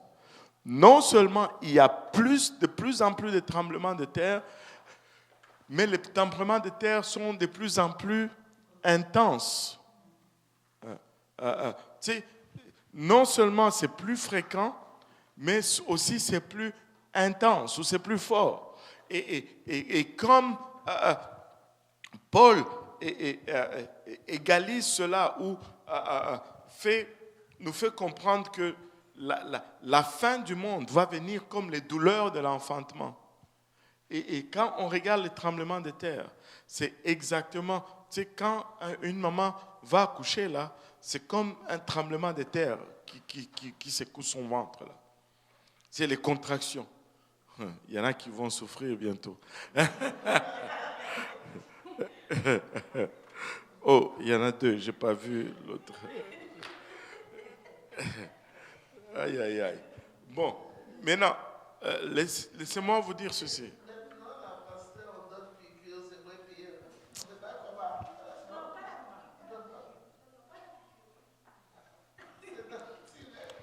Speaker 1: Non seulement il y a de plus en plus de tremblements de terre, mais les tremblements de terre sont de plus en plus intenses. Non seulement c'est plus fréquent, mais aussi c'est plus intense ou c'est plus fort. Et comme Paul égalise cela ou nous fait comprendre que la fin du monde va venir comme les douleurs de l'enfantement. Et quand on regarde les tremblements de terre, c'est exactement, quand une maman va accoucher là, c'est comme un tremblement de terre qui secoue son ventre là. C'est les contractions. Il y en a qui vont souffrir bientôt. Oh, il y en a deux, je n'ai pas vu l'autre. Aïe, aïe, aïe. Bon, maintenant, laissez-moi vous dire ceci.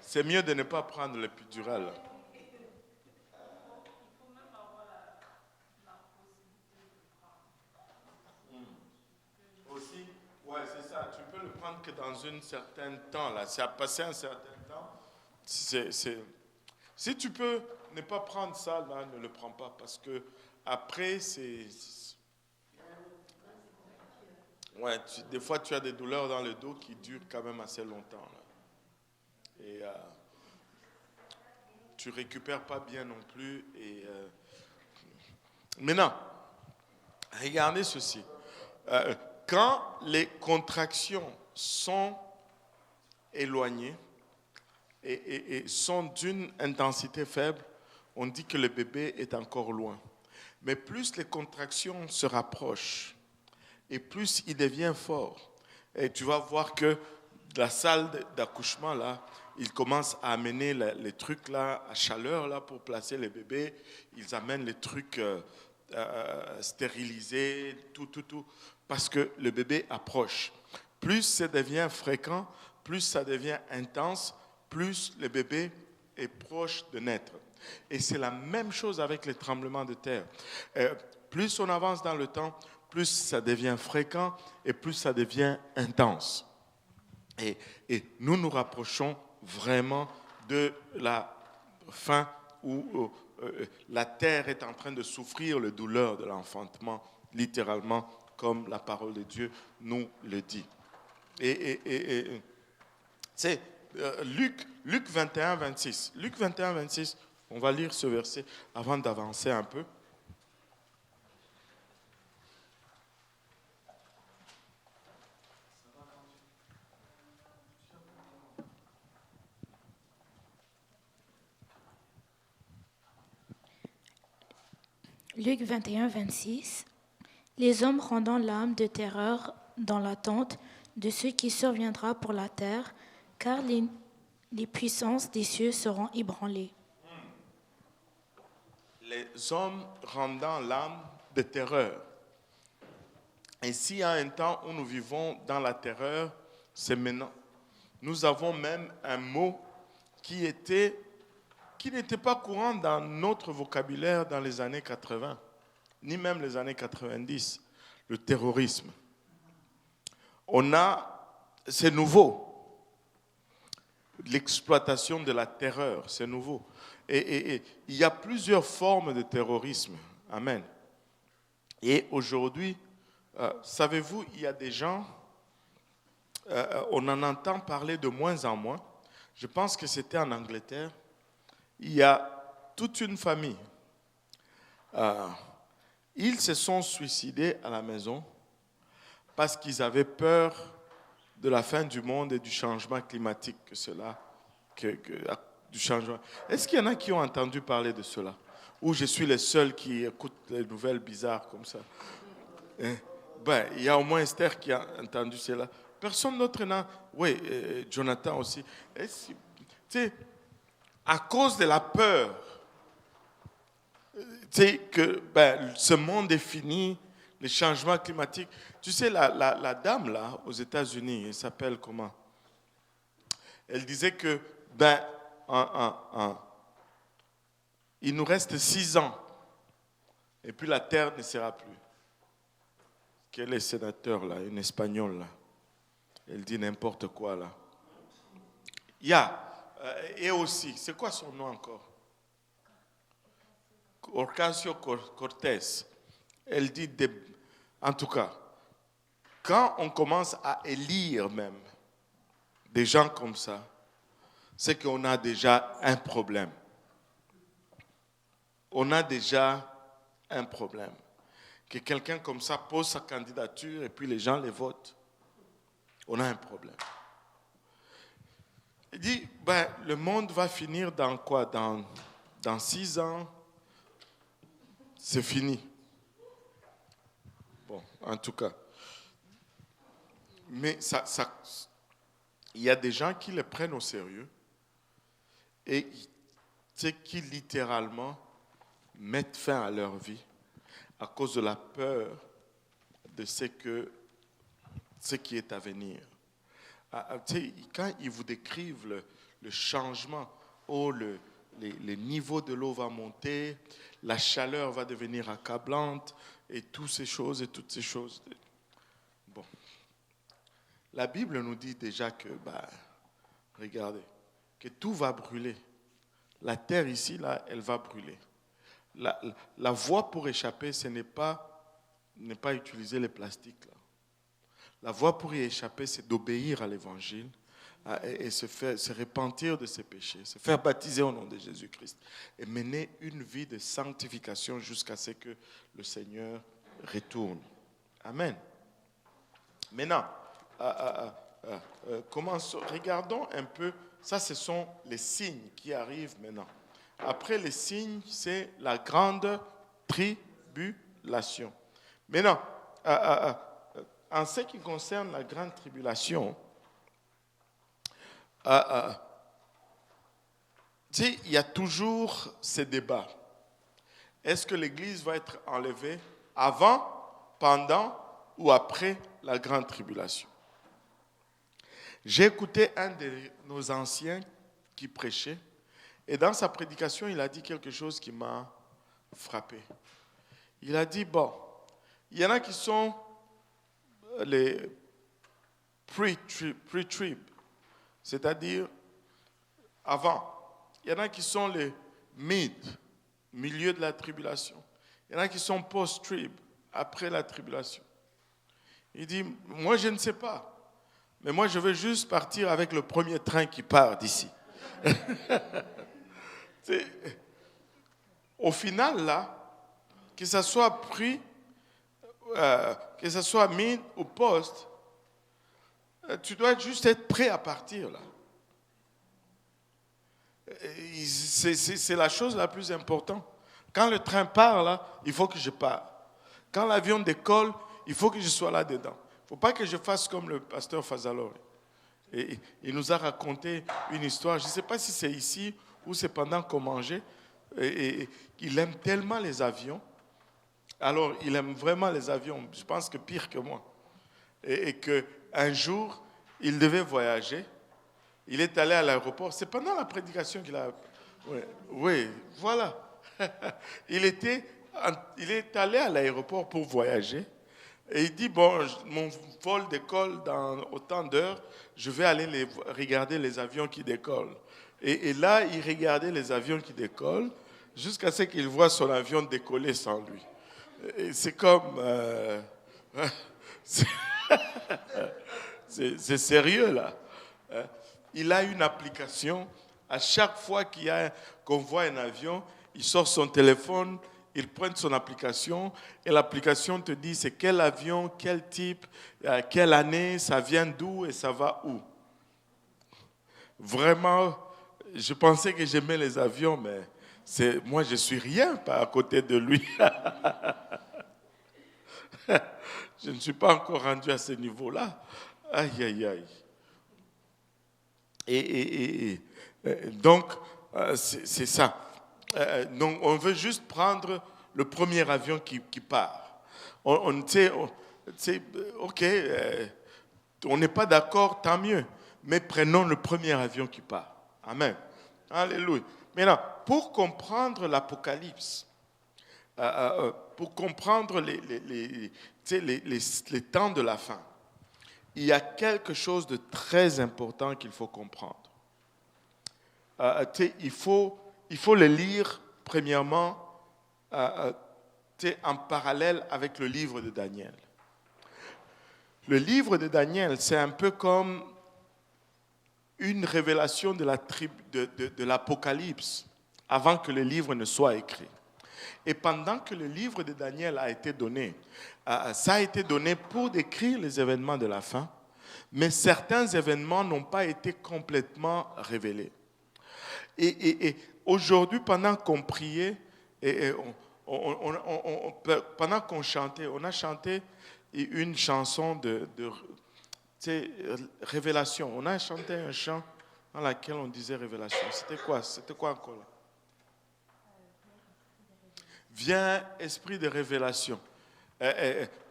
Speaker 1: C'est mieux de ne pas prendre l'épidural. Aussi, ouais, c'est ça. Tu peux le prendre que dans un certain temps. Là, ça a passé un certain temps. Si tu peux ne pas prendre ça, là, ne le prends pas. Parce que après, ouais, des fois, tu as des douleurs dans le dos qui durent quand même assez longtemps. Là. Et tu ne récupères pas bien non plus. Et, maintenant, regardez ceci. Quand les contractions sont éloignées et sont d'une intensité faible, on dit que le bébé est encore loin. Mais plus les contractions se rapprochent et plus il devient fort. Et tu vas voir que la salle d'accouchement, là, ils commencent à amener les trucs là, à chaleur là, pour placer les bébés. Ils amènent les trucs stérilisés, tout. Parce que le bébé approche. Plus ça devient fréquent, plus ça devient intense, plus le bébé est proche de naître. Et c'est la même chose avec les tremblements de terre. Plus on avance dans le temps, plus ça devient fréquent et plus ça devient intense. Et nous nous rapprochons vraiment de la fin où la terre est en train de souffrir les douleurs de l'enfantement, littéralement, comme la parole de Dieu nous le dit. C'est Luc 21, 26. Luc 21, 26, on va lire ce verset avant d'avancer un peu.
Speaker 3: Luc 21, 26. Les hommes rendant l'âme de terreur dans l'attente de ce qui surviendra pour la terre, car les puissances des cieux seront ébranlées.
Speaker 1: Les hommes rendant l'âme de terreur. Et s'il y a un temps où nous vivons dans la terreur, c'est maintenant. Nous avons même un mot qui n'était pas courant dans notre vocabulaire dans les années 80, ni même les années 90, le terrorisme. C'est nouveau. L'exploitation de la terreur, c'est nouveau. Et il y a plusieurs formes de terrorisme. Amen. Et aujourd'hui, savez-vous, il y a des gens, on en entend parler de moins en moins, Je pense que c'était en Angleterre. Il y a toute une famille. Ils se sont suicidés à la maison parce qu'ils avaient peur de la fin du monde et du changement climatique du changement. Est-ce qu'il y en a qui ont entendu parler de cela? Ou je suis le seul qui écoute les nouvelles bizarres comme ça? Il y a au moins Esther qui a entendu cela. Personne d'autre n'a. Oui, Jonathan aussi. Tu sais, à cause de la peur, tu sais, que ce monde est fini, les changements climatiques. Tu sais, la dame là, aux États-Unis, elle s'appelle comment? Elle disait que, il nous reste 6 ans, et puis la terre ne sera plus. Quel est sénateur là, une espagnole là? Elle dit n'importe quoi là. Et aussi, c'est quoi son nom encore? Ocasio-Cortez. Elle dit, en tout cas, quand on commence à élire même des gens comme ça, c'est qu'on a déjà un problème. On a déjà un problème. Que quelqu'un comme ça pose sa candidature et puis les gens les votent. On a un problème. Il dit, le monde va finir dans quoi? Dans 6 ans, c'est fini. Bon, en tout cas. Mais il y a des gens qui le prennent au sérieux et qui littéralement mettent fin à leur vie à cause de la peur de ce qui est à venir. Quand ils vous décrivent le changement, les niveaux de l'eau vont monter, la chaleur va devenir accablante, et toutes ces choses. Bon. La Bible nous dit déjà que, regardez, que tout va brûler. La terre ici, là, elle va brûler. La voie pour échapper, ce n'est pas utiliser les plastiques, là. La voie pour y échapper, c'est d'obéir à l'Évangile et se repentir de ses péchés, se faire baptiser au nom de Jésus-Christ et mener une vie de sanctification jusqu'à ce que le Seigneur retourne. Amen. Maintenant, regardons un peu, ça ce sont les signes qui arrivent maintenant. Après les signes, c'est la grande tribulation. Maintenant, en ce qui concerne la grande tribulation, il y a toujours ces débats. Est-ce que l'Église va être enlevée avant, pendant ou après la grande tribulation? J'ai écouté un de nos anciens qui prêchait, et dans sa prédication, il a dit quelque chose qui m'a frappé. Il a dit, il y en a qui sont les pre-trib, c'est-à-dire avant. Il y en a qui sont les milieu de la tribulation. Il y en a qui sont post-trib, après la tribulation. Il dit, moi je ne sais pas, mais moi je veux juste partir avec le premier train qui part d'ici. Au final, là, que ça soit que ce soit mid ou post, tu dois juste être prêt à partir là. C'est la chose la plus importante. Quand le train part là, il faut que je parte. Quand l'avion décolle, il faut que je sois là dedans. Il ne faut pas que je fasse comme le pasteur Fazalori. Et il nous a raconté une histoire, je ne sais pas si c'est ici ou c'est pendant qu'on mangeait, et il aime tellement les avions. Alors, il aime vraiment les avions, je pense que pire que moi. Et qu'un jour, il devait voyager. Il est allé à l'aéroport. C'est pendant la prédication qu'il a... Oui, voilà. Il est allé à l'aéroport pour voyager. Et il dit, mon vol décolle dans autant d'heures, je vais aller regarder les avions qui décollent. Et là, il regardait les avions qui décollent jusqu'à ce qu'il voit son avion décoller sans lui. Et c'est comme... c'est sérieux, là. il a une application. À chaque fois qu'on voit un avion, il sort son téléphone, il prend son application et l'application te dit c'est quel avion, quel type, quelle année, ça vient d'où et ça va où. Vraiment, je pensais que j'aimais les avions, mais moi je suis rien à côté de lui. Je ne suis pas encore rendu à ce niveau-là. Aïe, aïe, aïe. Donc, c'est ça. Donc, on veut juste prendre le premier avion qui part. On n'est pas d'accord, tant mieux. Mais prenons le premier avion qui part. Amen. Alléluia. Maintenant, pour comprendre l'Apocalypse, pour comprendre les temps de la fin, il y a quelque chose de très important qu'il faut comprendre. Il faut le lire, premièrement, en parallèle avec le livre de Daniel. Le livre de Daniel, c'est un peu comme une révélation de l'Apocalypse avant que le livre ne soit écrit. Et pendant que le livre de Daniel a été donné, ça a été donné pour décrire les événements de la fin, mais certains événements n'ont pas été complètement révélés. Et aujourd'hui, pendant qu'on priait, pendant qu'on chantait, on a chanté une chanson de révélation. On a chanté un chant dans lequel on disait révélation. C'était quoi encore là? Viens, esprit de révélation.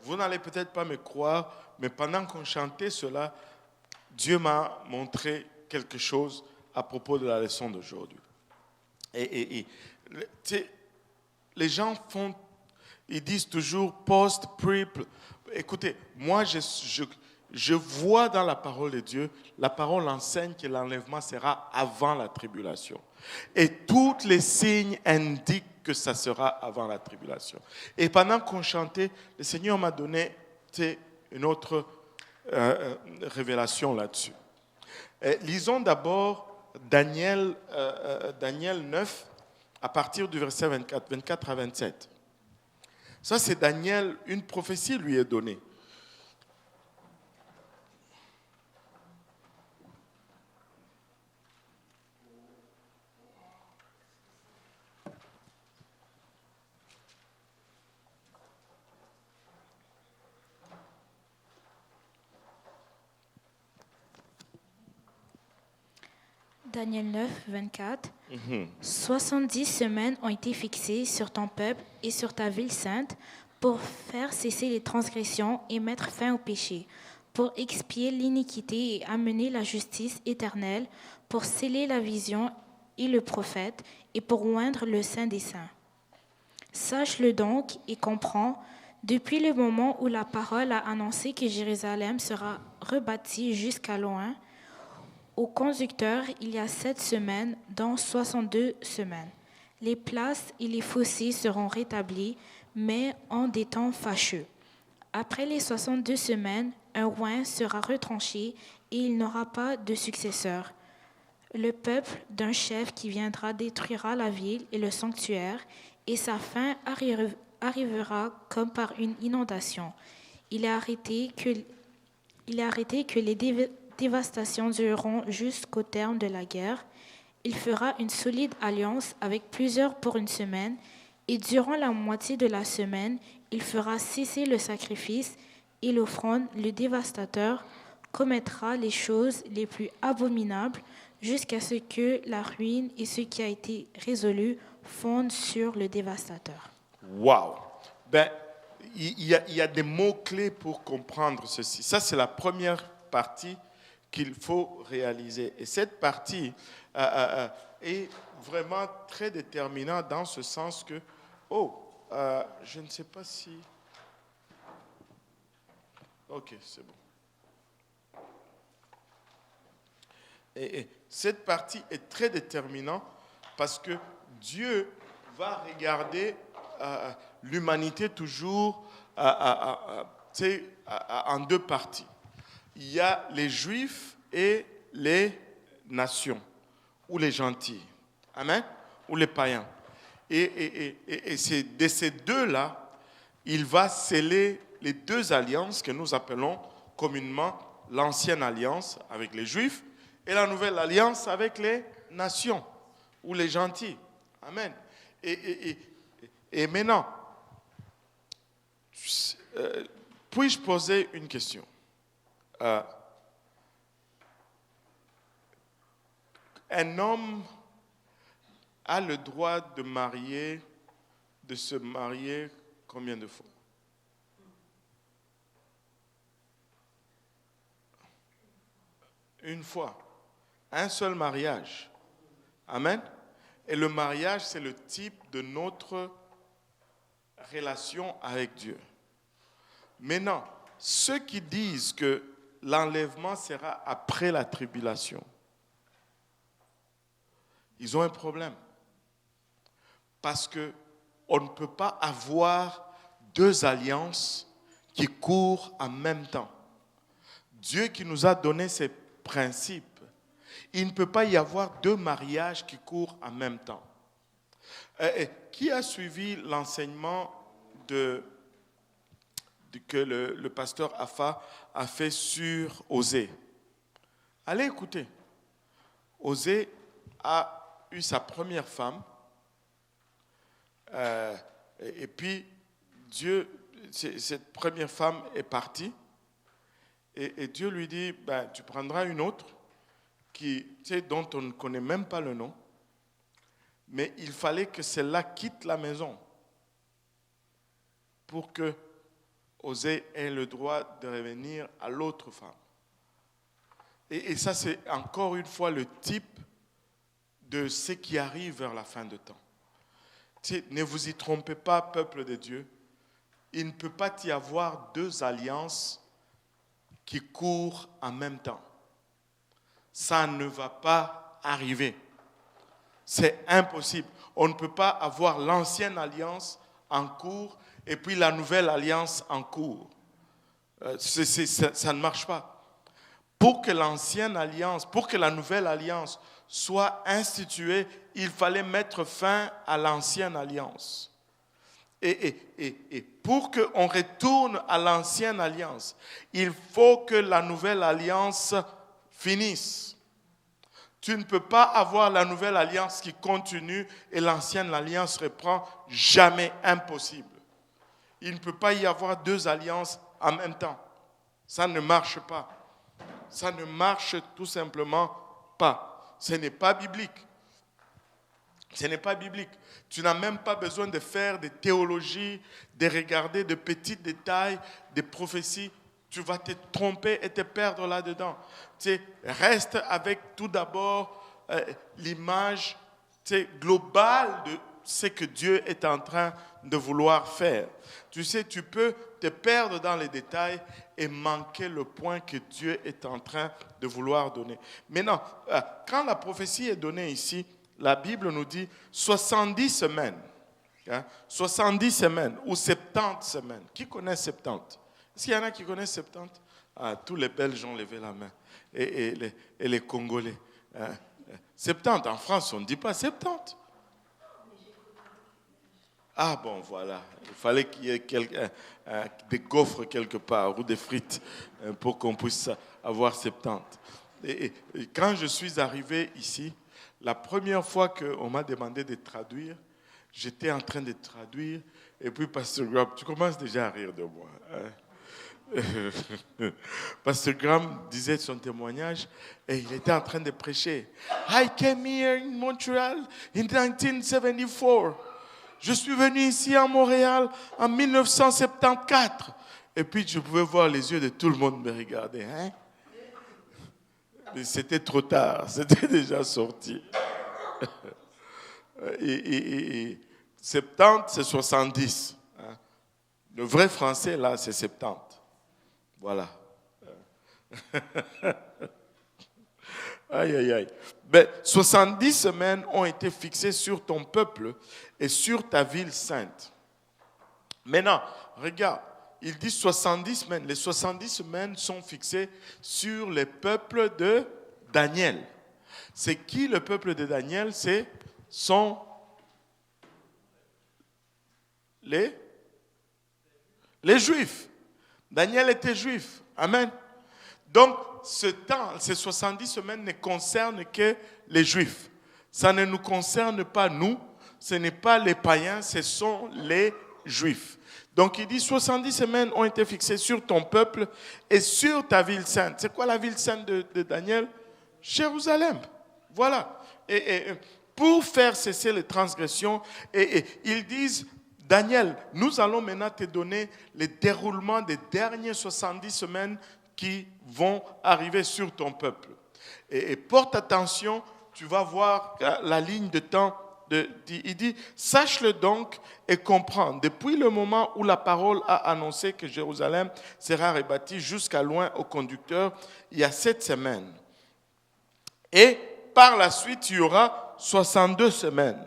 Speaker 1: Vous n'allez peut-être pas me croire, mais pendant qu'on chantait cela, Dieu m'a montré quelque chose à propos de la leçon d'aujourd'hui. Les gens ils disent toujours post, pre. Écoutez, moi je vois dans la parole de Dieu, la parole enseigne que l'enlèvement sera avant la tribulation. Et tous les signes indiquent que ça sera avant la tribulation. Et pendant qu'on chantait, le Seigneur m'a donné une autre révélation là-dessus. Lisons d'abord Daniel 9, à partir du verset 24 à 27. Ça, c'est Daniel, une prophétie lui est donnée.
Speaker 3: Daniel 9, 24. 70 semaines ont été fixées sur ton peuple et sur ta ville sainte pour faire cesser les transgressions et mettre fin au péché, pour expier l'iniquité et amener la justice éternelle, pour sceller la vision et le prophète et pour oindre le Saint des Saints. Sache-le donc et comprends, depuis le moment où la parole a annoncé que Jérusalem sera rebâtie jusqu'à loin, au conducteur, il y a 7 semaines, dont 62 semaines. Les places et les fossés seront rétablis, mais en des temps fâcheux. Après les 62 semaines, un roi sera retranché et il n'aura pas de successeur. Le peuple d'un chef qui viendra détruira la ville et le sanctuaire, et sa fin arrivera comme par une inondation. Il est arrêté que les dévastations dureront jusqu'au terme de la guerre. Il fera une solide alliance avec plusieurs pour une semaine, et durant la moitié de la semaine, il fera cesser le sacrifice et l'offrande. Le dévastateur commettra les choses les plus abominables jusqu'à ce que la ruine et ce qui a été résolu fondent sur le dévastateur.
Speaker 1: Wow! Il y a des mots-clés pour comprendre ceci. Ça, c'est la première partie qu'il faut réaliser. Et cette partie est vraiment très déterminante dans ce sens que, je ne sais pas si... Ok, c'est bon. Et cette partie est très déterminante parce que Dieu va regarder l'humanité toujours en deux parties. Il y a les Juifs et les nations ou les gentils. Amen. Ou les païens. Et c'est de ces deux-là, il va sceller les deux alliances que nous appelons communément l'ancienne alliance avec les Juifs et la nouvelle alliance avec les nations ou les gentils. Amen. Et maintenant, puis-je poser une question? Un homme a le droit de se marier combien de fois? Une fois. Un seul mariage. Amen. Et le mariage, c'est le type de notre relation avec Dieu. Maintenant, ceux qui disent que l'enlèvement sera après la tribulation, ils ont un problème. Parce qu'on ne peut pas avoir deux alliances qui courent en même temps. Dieu qui nous a donné ces principes, il ne peut pas y avoir deux mariages qui courent en même temps. Qui a suivi l'enseignement que le pasteur Afa a fait sur Osée? Allez écouter. Osée a eu sa première femme, et puis cette première femme est partie, et Dieu lui dit, tu prendras une autre dont on ne connaît même pas le nom, mais il fallait que celle-là quitte la maison pour que Osée ait le droit de revenir à l'autre femme. Et ça, c'est encore une fois le type de ce qui arrive vers la fin de temps. Ne vous y trompez pas, peuple de Dieu. Il ne peut pas y avoir deux alliances qui courent en même temps. Ça ne va pas arriver. C'est impossible. On ne peut pas avoir l'ancienne alliance en cours et puis la nouvelle alliance en cours. Ça ne marche pas. Pour que l'ancienne alliance, pour que la nouvelle alliance soit instituée, il fallait mettre fin à l'ancienne alliance. Et pour qu'on retourne à l'ancienne alliance, il faut que la nouvelle alliance finisse. Tu ne peux pas avoir la nouvelle alliance qui continue et l'ancienne alliance reprend. Jamais, impossible. Il ne peut pas y avoir deux alliances en même temps. Ça ne marche pas. Ça ne marche tout simplement pas. Ce n'est pas biblique. Ce n'est pas biblique. Tu n'as même pas besoin de faire des théologies, de regarder de petits détails, des prophéties. Tu vas te tromper et te perdre là-dedans. Reste avec tout d'abord l'image globale de ce que Dieu est en train de vouloir faire. Tu sais, tu peux te perdre dans les détails et manquer le point que Dieu est en train de vouloir donner. Maintenant, quand la prophétie est donnée ici, la Bible nous dit 70 semaines. 70 semaines ou 70 semaines. Qui connaît 70? Est-ce qu'il y en a qui connaissent 70? Tous les Belges ont levé la main. Et les Congolais. 70, en France, on ne dit pas 70. Ah bon, voilà. Il fallait qu'il y ait des gaufres quelque part ou des frites pour qu'on puisse avoir 70. Et quand je suis arrivé ici, la première fois qu'on m'a demandé de traduire, j'étais en train de traduire et puis Pasteur Graham, tu commences déjà à rire de moi. Pasteur Graham disait son témoignage et il était en train de prêcher. I came here in Montreal in 1974. Je suis venu ici à Montréal en 1974. Et puis je pouvais voir les yeux de tout le monde me regarder. Hein? Mais c'était trop tard, c'était déjà sorti. Et 70, c'est 70. Hein? Le vrai français, là, c'est 70. Voilà. Aïe, aïe, aïe. Ben, 70 semaines ont été fixées sur ton peuple et sur ta ville sainte. Maintenant, regarde, il dit 70 semaines. Les 70 semaines sont fixées sur les peuples de Daniel. C'est qui le peuple de Daniel? Les Juifs. Daniel était juif. Amen. Donc, ce temps, ces 70 semaines ne concernent que les Juifs. Ça ne nous concerne pas nous, ce n'est pas les païens, ce sont les Juifs. Donc il dit 70 semaines ont été fixées sur ton peuple et sur ta ville sainte. C'est quoi la ville sainte de Daniel? Jérusalem. Voilà. Et pour faire cesser les transgressions, et ils disent, Daniel, nous allons maintenant te donner le déroulement des dernières 70 semaines qui vont arriver sur ton peuple. Et porte attention, tu vas voir la ligne de temps. Il dit, sache-le donc et comprends. Depuis le moment où la parole a annoncé que Jérusalem sera rebâtie jusqu'à loin au conducteur, il y a 7 semaines. Et par la suite, il y aura 62 semaines.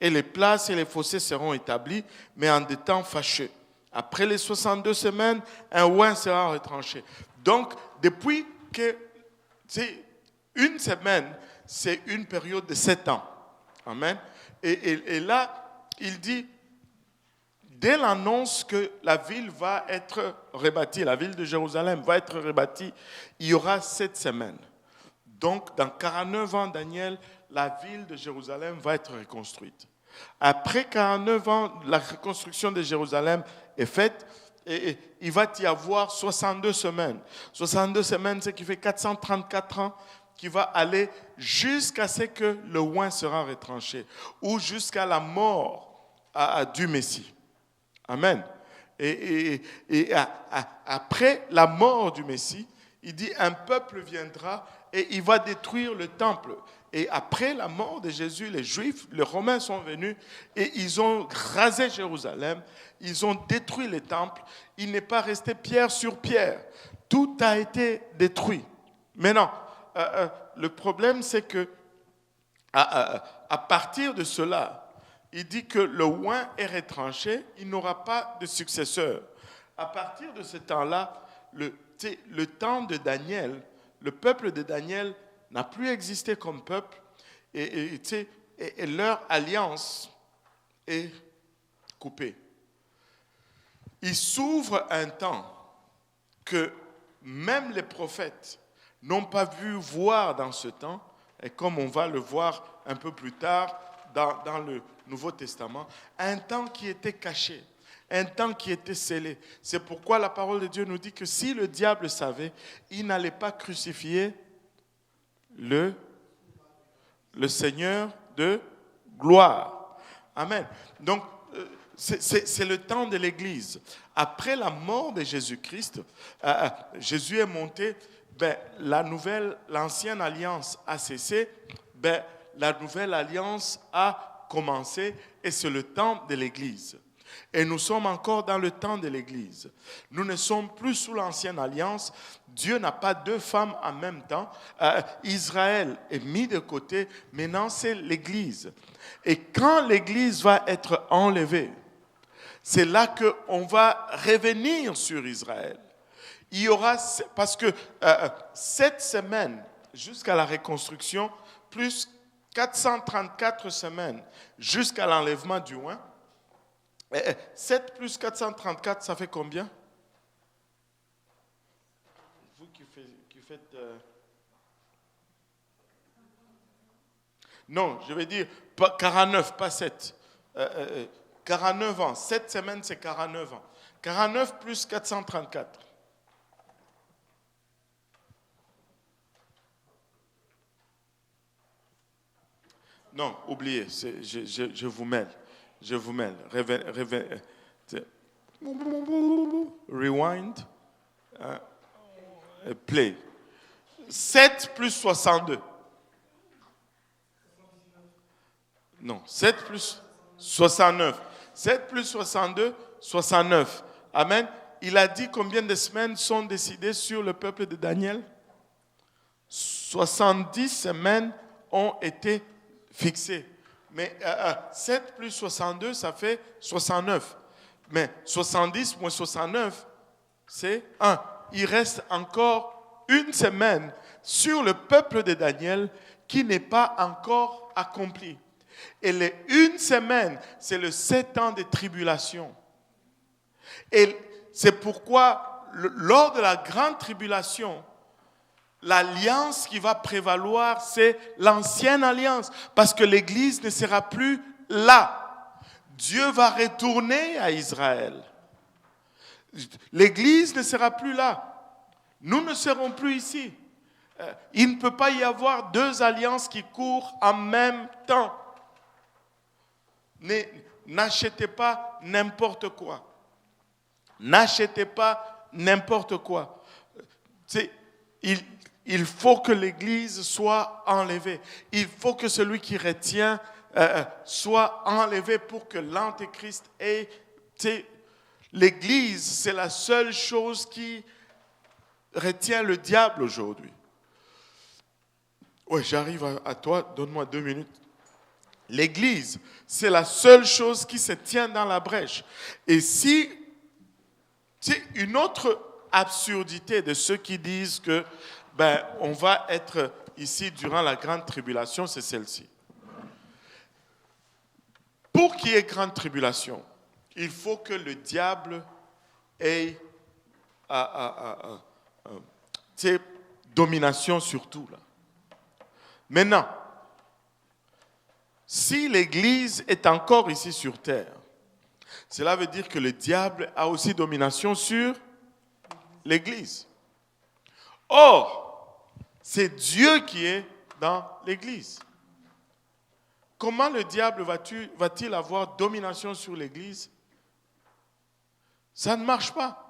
Speaker 1: Et les places et les fossés seront établis, mais en des temps fâcheux. Après les 62 semaines, un oin sera retranché. Donc, depuis que c'est une semaine, c'est une période de 7 ans. Amen. Et là, il dit, dès l'annonce que la ville va être rebâtie, la ville de Jérusalem va être rebâtie, il y aura 7 semaines. Donc, dans 49 ans, Daniel, la ville de Jérusalem va être reconstruite. Après 49 ans, la reconstruction de Jérusalem est faite et il va y avoir 62 semaines. 62 semaines, ce qui fait 434 ans, qui va aller jusqu'à ce que le oin sera retranché ou jusqu'à la mort du Messie. Amen. Et après la mort du Messie, il dit un peuple viendra et il va détruire le temple. Et après la mort de Jésus, les Juifs, les Romains sont venus et ils ont rasé Jérusalem, ils ont détruit les temples. Il n'est pas resté pierre sur pierre. Tout a été détruit. Maintenant, le problème, c'est que à partir de cela, il dit que le oin est retranché, il n'aura pas de successeur. À partir de ce temps-là, le temps de Daniel, le peuple de Daniel n'a plus existé comme peuple et leur alliance est coupée. Il s'ouvre un temps que même les prophètes n'ont pas vu voir dans ce temps, et comme on va le voir un peu plus tard dans le Nouveau Testament, un temps qui était caché, un temps qui était scellé. C'est pourquoi la parole de Dieu nous dit que si le diable savait, il n'allait pas crucifier le Seigneur de gloire. Amen. Donc, c'est le temps de l'Église. Après la mort de Jésus-Christ, Jésus est monté, l'ancienne alliance a cessé, la nouvelle alliance a commencé et c'est le temps de l'Église. Et nous sommes encore dans le temps de l'Église. Nous ne sommes plus sous l'ancienne alliance. Dieu n'a pas 2 femmes en même temps. Israël est mis de côté. Maintenant, c'est l'Église. Et quand l'Église va être enlevée, c'est là qu'on va revenir sur Israël. Il y aura, parce que 7 semaines jusqu'à la reconstruction, plus 434 semaines jusqu'à l'enlèvement du oin, 7 plus 434, ça fait combien? Vous qui faites... Non, je vais dire 49, pas 7. 49 ans. 7 semaines, c'est 49 ans. 49 plus 434. Non, oubliez, je vous mêle. Je vous mêle. Rewind. Play. 7 plus 62. Non, 7 plus 69. 7 plus 62, 69. Amen. Il a dit combien de semaines sont décidées sur le peuple de Daniel? 70 semaines ont été fixées. Mais 7 plus 62, ça fait 69. Mais 70 moins 69, c'est 1. Il reste encore une semaine sur le peuple de Daniel qui n'est pas encore accomplie. Et les 1 semaine, c'est le 7 ans de tribulation. Et c'est pourquoi, lors de la grande tribulation, l'alliance qui va prévaloir, c'est l'ancienne alliance. Parce que l'Église ne sera plus là. Dieu va retourner à Israël. L'Église ne sera plus là. Nous ne serons plus ici. Il ne peut pas y avoir 2 alliances qui courent en même temps. N'achetez pas n'importe quoi. N'achetez pas n'importe quoi. Il faut que l'Église soit enlevée. Il faut que celui qui retient soit enlevé pour que l'Antéchrist ait... L'Église, c'est la seule chose qui retient le diable aujourd'hui. Oui, j'arrive à toi, donne-moi 2 minutes. L'Église, c'est la seule chose qui se tient dans la brèche. Et si, c'est une autre absurdité de ceux qui disent que on va être ici durant la grande tribulation, c'est celle-ci. Pour qu'il y ait grande tribulation, il faut que le diable ait domination sur tout. Là. Maintenant, si l'Église est encore ici sur terre, cela veut dire que le diable a aussi domination sur l'Église. Or, c'est Dieu qui est dans l'Église. Comment le diable va-t-il avoir domination sur l'Église? Ça ne marche pas.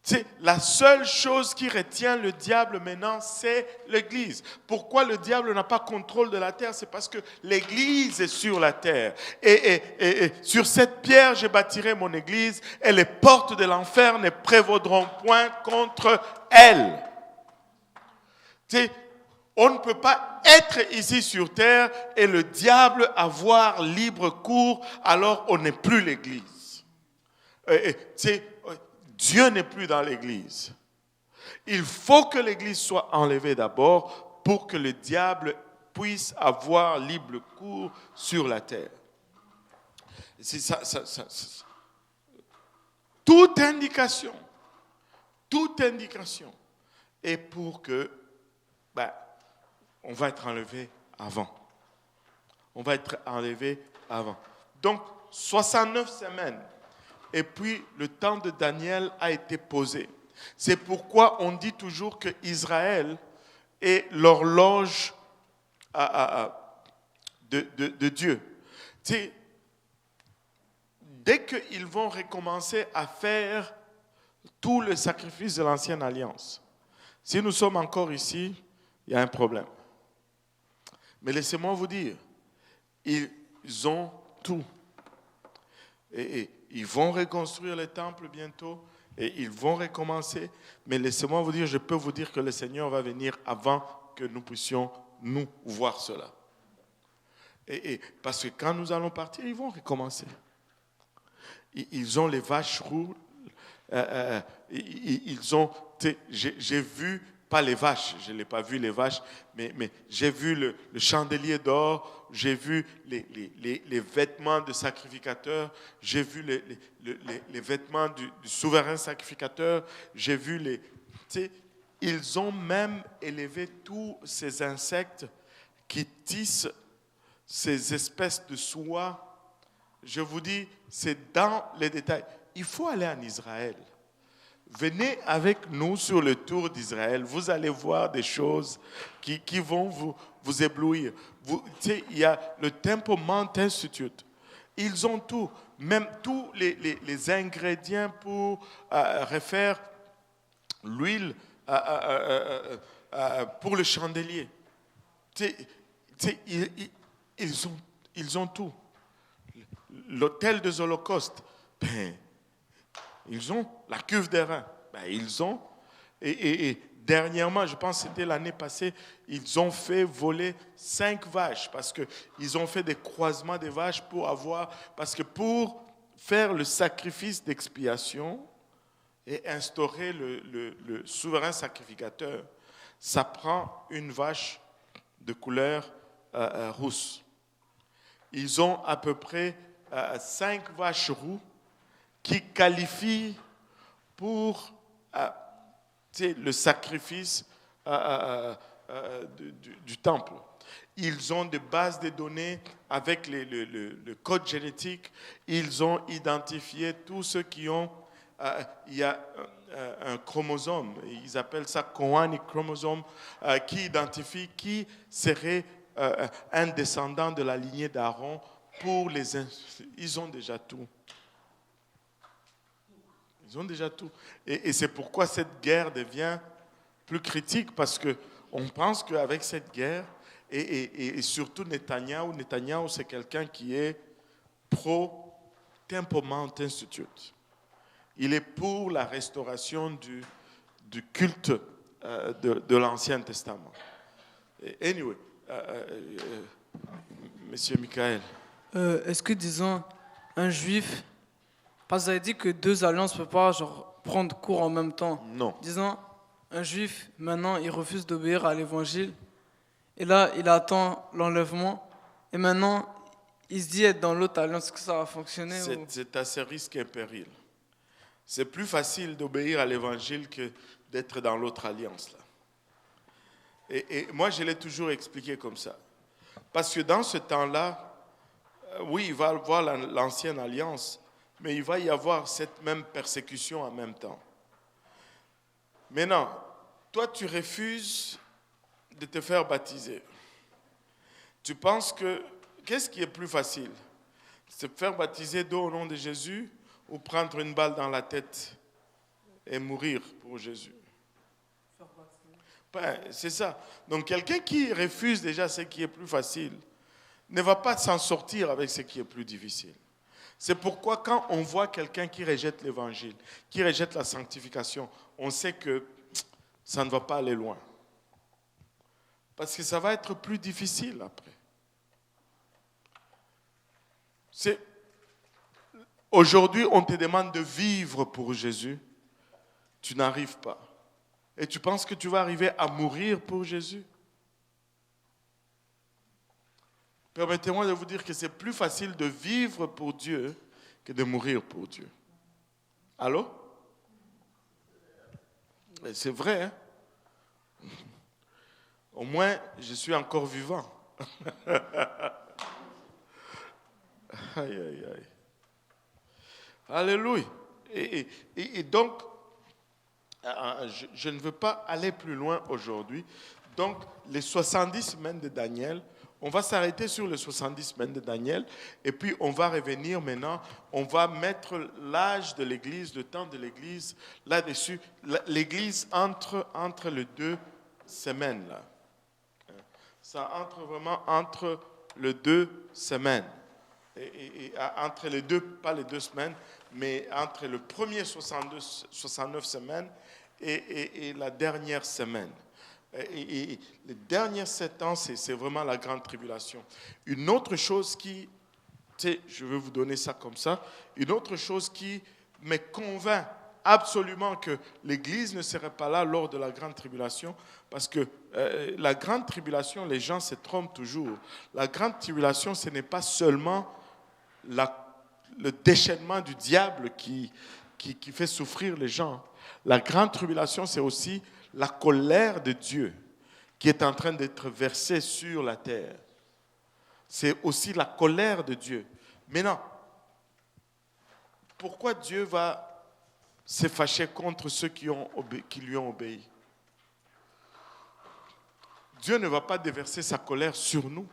Speaker 1: C'est la seule chose qui retient le diable maintenant, c'est l'Église. Pourquoi le diable n'a pas contrôle de la terre? C'est parce que l'Église est sur la terre. Et sur cette pierre, je bâtirai mon Église, et les portes de l'enfer ne prévaudront point contre elle. On ne peut pas être ici sur terre et le diable avoir libre cours, alors on n'est plus l'Église. Dieu n'est plus dans l'Église. Il faut que l'Église soit enlevée d'abord pour que le diable puisse avoir libre cours sur la terre. Toute indication est pour que on va être enlevé avant. On va être enlevé avant. Donc, 69 semaines. Et puis, le temps de Daniel a été posé. C'est pourquoi on dit toujours que Israël est l'horloge de Dieu. Dès qu'ils vont recommencer à faire tout le sacrifice de l'ancienne alliance, si nous sommes encore ici, il y a un problème. Mais laissez-moi vous dire, ils ont tout. Et ils vont reconstruire le temple bientôt et ils vont recommencer. Mais laissez-moi vous dire, je peux vous dire que le Seigneur va venir avant que nous puissions nous voir cela. Parce que quand nous allons partir, ils vont recommencer. Ils ont les vaches rouges. Ils ont, j'ai vu, pas les vaches, je n'ai pas vu les vaches, mais j'ai vu le chandelier d'or, j'ai vu les vêtements de sacrificateur, j'ai vu les vêtements du souverain sacrificateur, j'ai vu ils ont même élevé tous ces insectes qui tissent ces espèces de soie. Je vous dis, c'est dans les détails. Il faut aller en Israël. Venez avec nous sur le tour d'Israël. Vous allez voir des choses qui vont vous éblouir. Il y a le Temple Mount Institute. Ils ont tout, même tous les ingrédients pour refaire l'huile pour le chandelier. Ils ont tout. L'autel des holocaustes, ils ont la cuve des reins, ils ont. Et dernièrement, je pense que c'était l'année passée, ils ont fait voler 5 vaches parce qu'ils ont fait des croisements des vaches parce que pour faire le sacrifice d'expiation et instaurer le souverain sacrificateur, ça prend une vache de couleur rousse. Ils ont à peu près 5 vaches roux qui qualifient pour le sacrifice du temple. Ils ont des bases de données avec le code génétique. Ils ont identifié tous ceux qui ont... il y a un chromosome, ils appellent ça Kohanic chromosome, qui identifie qui serait un descendant de la lignée d'Aaron pour les... Ils ont déjà tout. Ils ont déjà tout. Et c'est pourquoi cette guerre devient plus critique, parce qu'on pense qu'avec cette guerre, et surtout Netanyahou, c'est quelqu'un qui est pro-Temple Mount Institute. Il est pour la restauration du culte de l'Ancien Testament. Anyway, Monsieur Michael.
Speaker 4: Est-ce que, disons, un juif, parce que vous avez dit que 2 alliances ne peuvent pas prendre cours en même temps.
Speaker 1: Non.
Speaker 4: Disons, un juif, maintenant, il refuse d'obéir à l'évangile. Et là, il attend l'enlèvement. Et maintenant, il se dit être dans l'autre alliance. Est-ce que ça va fonctionner?
Speaker 1: C'est à ses risques et périls. C'est plus facile d'obéir à l'évangile que d'être dans l'autre alliance. Là. Et moi, je l'ai toujours expliqué comme ça. Parce que dans ce temps-là, oui, il va y avoir l'ancienne alliance, mais il va y avoir cette même persécution en même temps. Maintenant, toi, tu refuses de te faire baptiser. Tu penses que, qu'est-ce qui est plus facile? Se faire baptiser d'eau au nom de Jésus ou prendre une balle dans la tête et mourir pour Jésus? Ben, c'est ça. Donc quelqu'un qui refuse déjà ce qui est plus facile ne va pas s'en sortir avec ce qui est plus difficile. C'est pourquoi quand on voit quelqu'un qui rejette l'évangile, qui rejette la sanctification, on sait que ça ne va pas aller loin. Parce que ça va être plus difficile après. Aujourd'hui, on te demande de vivre pour Jésus. Tu n'arrives pas. Et tu penses que tu vas arriver à mourir pour Jésus? Permettez-moi de vous dire que c'est plus facile de vivre pour Dieu que de mourir pour Dieu. Allô? C'est vrai, hein? Au moins, je suis encore vivant. Aïe, aïe, aïe. Alléluia. Et donc, je ne veux pas aller plus loin aujourd'hui. Donc, les 70 semaines de Daniel, on va s'arrêter sur les 70 semaines de Daniel, et puis on va revenir maintenant, on va mettre l'âge de l'Église, le temps de l'Église là-dessus, l'Église entre les 2 semaines. Là. Ça entre vraiment entre les 2 semaines. Et entre les deux, pas les 2 semaines, mais entre le premier 69 semaines et la dernière semaine. Et les dernières 7 ans, c'est vraiment la grande tribulation. Une autre chose qui, je vais vous donner ça comme ça, une autre chose qui me convainc absolument que l'Église ne serait pas là lors de la grande tribulation, parce que la grande tribulation, les gens se trompent toujours. La grande tribulation, ce n'est pas seulement le déchaînement du diable qui fait souffrir les gens. La grande tribulation, c'est aussi la colère de Dieu qui est en train d'être versée sur la terre. C'est aussi la colère de Dieu. Maintenant, pourquoi Dieu va se fâcher contre ceux qui lui ont obéi? Dieu ne va pas déverser sa colère sur nous.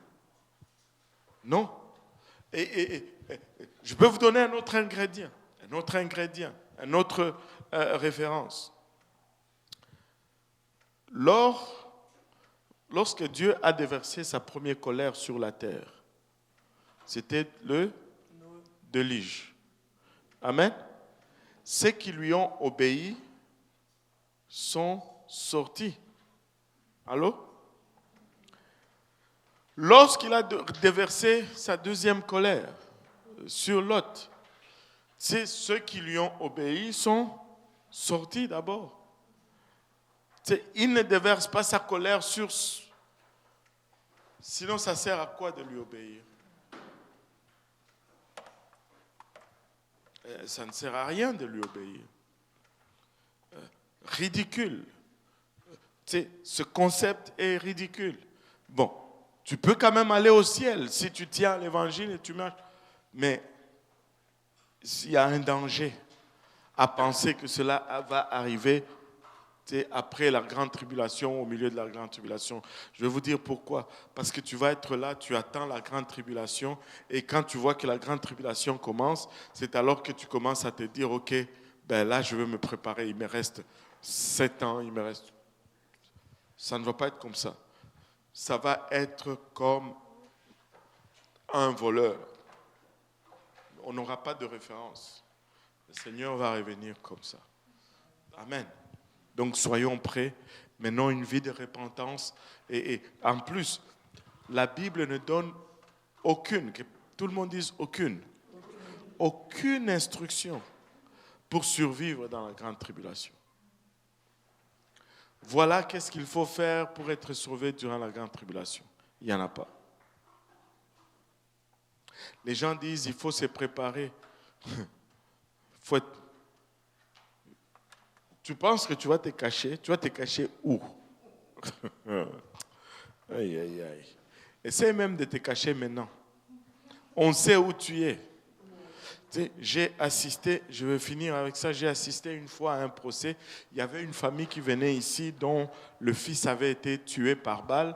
Speaker 1: Non. Et je peux vous donner un autre ingrédient, une autre référence. Lorsque Dieu a déversé sa première colère sur la terre, c'était le déluge. Amen. Ceux qui lui ont obéi sont sortis. Allô? Lorsqu'il a déversé sa deuxième colère sur Lot, c'est ceux qui lui ont obéi sont sortis d'abord. Il ne déverse pas sa colère sur Sinon, ça sert à quoi de lui obéir? Ça ne sert à rien de lui obéir. Ridicule. Tu sais, ce concept est ridicule. Bon, tu peux quand même aller au ciel si tu tiens à l'évangile et tu marches. Mais il y a un danger à penser que cela va arriver après la grande tribulation, au milieu de la grande tribulation. Je vais vous dire pourquoi. Parce que tu vas être là, tu attends la grande tribulation, et quand tu vois que la grande tribulation commence, c'est alors que tu commences à te dire, ok, ben là je veux me préparer, il me reste 7 ans, il me reste... Ça ne va pas être comme ça. Ça va être comme un voleur. On n'aura pas de référence. Le Seigneur va revenir comme ça. Amen. Donc soyons prêts. Menons une vie de repentance. Et en plus, la Bible ne donne aucune, que tout le monde dise aucune instruction pour survivre dans la grande tribulation. Voilà qu'est-ce qu'il faut faire pour être sauvé durant la grande tribulation. Il n'y en a pas. Les gens disent il faut se préparer. Tu penses que tu vas te cacher? Tu vas te cacher où? Aïe, aïe, aïe. Essaye même de te cacher maintenant. On sait où tu es. Tu sais, j'ai assisté, je vais finir avec ça, j'ai assisté une fois à un procès. Il y avait une famille qui venait ici dont le fils avait été tué par balle.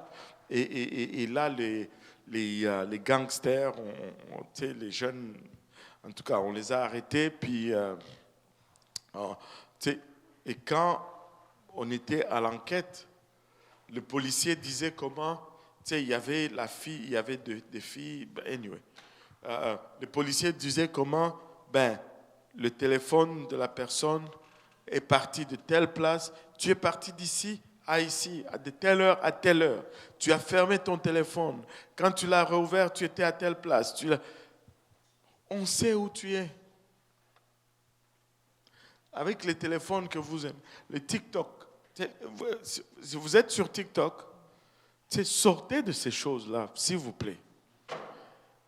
Speaker 1: Et là, les gangsters, tu sais, les jeunes, en tout cas, on les a arrêtés. Puis, tu sais, et quand on était à l'enquête, le policier disait comment, tu sais, il y avait la fille, il y avait des filles, anyway. Le policier disait comment, le téléphone de la personne est parti de telle place, tu es parti d'ici à ici, de telle heure à telle heure. Tu as fermé ton téléphone. Quand tu l'as rouvert, tu étais à telle place. On sait où tu es. Avec les téléphones que vous aimez, le TikTok. Si vous êtes sur TikTok, sortez de ces choses-là, s'il vous plaît.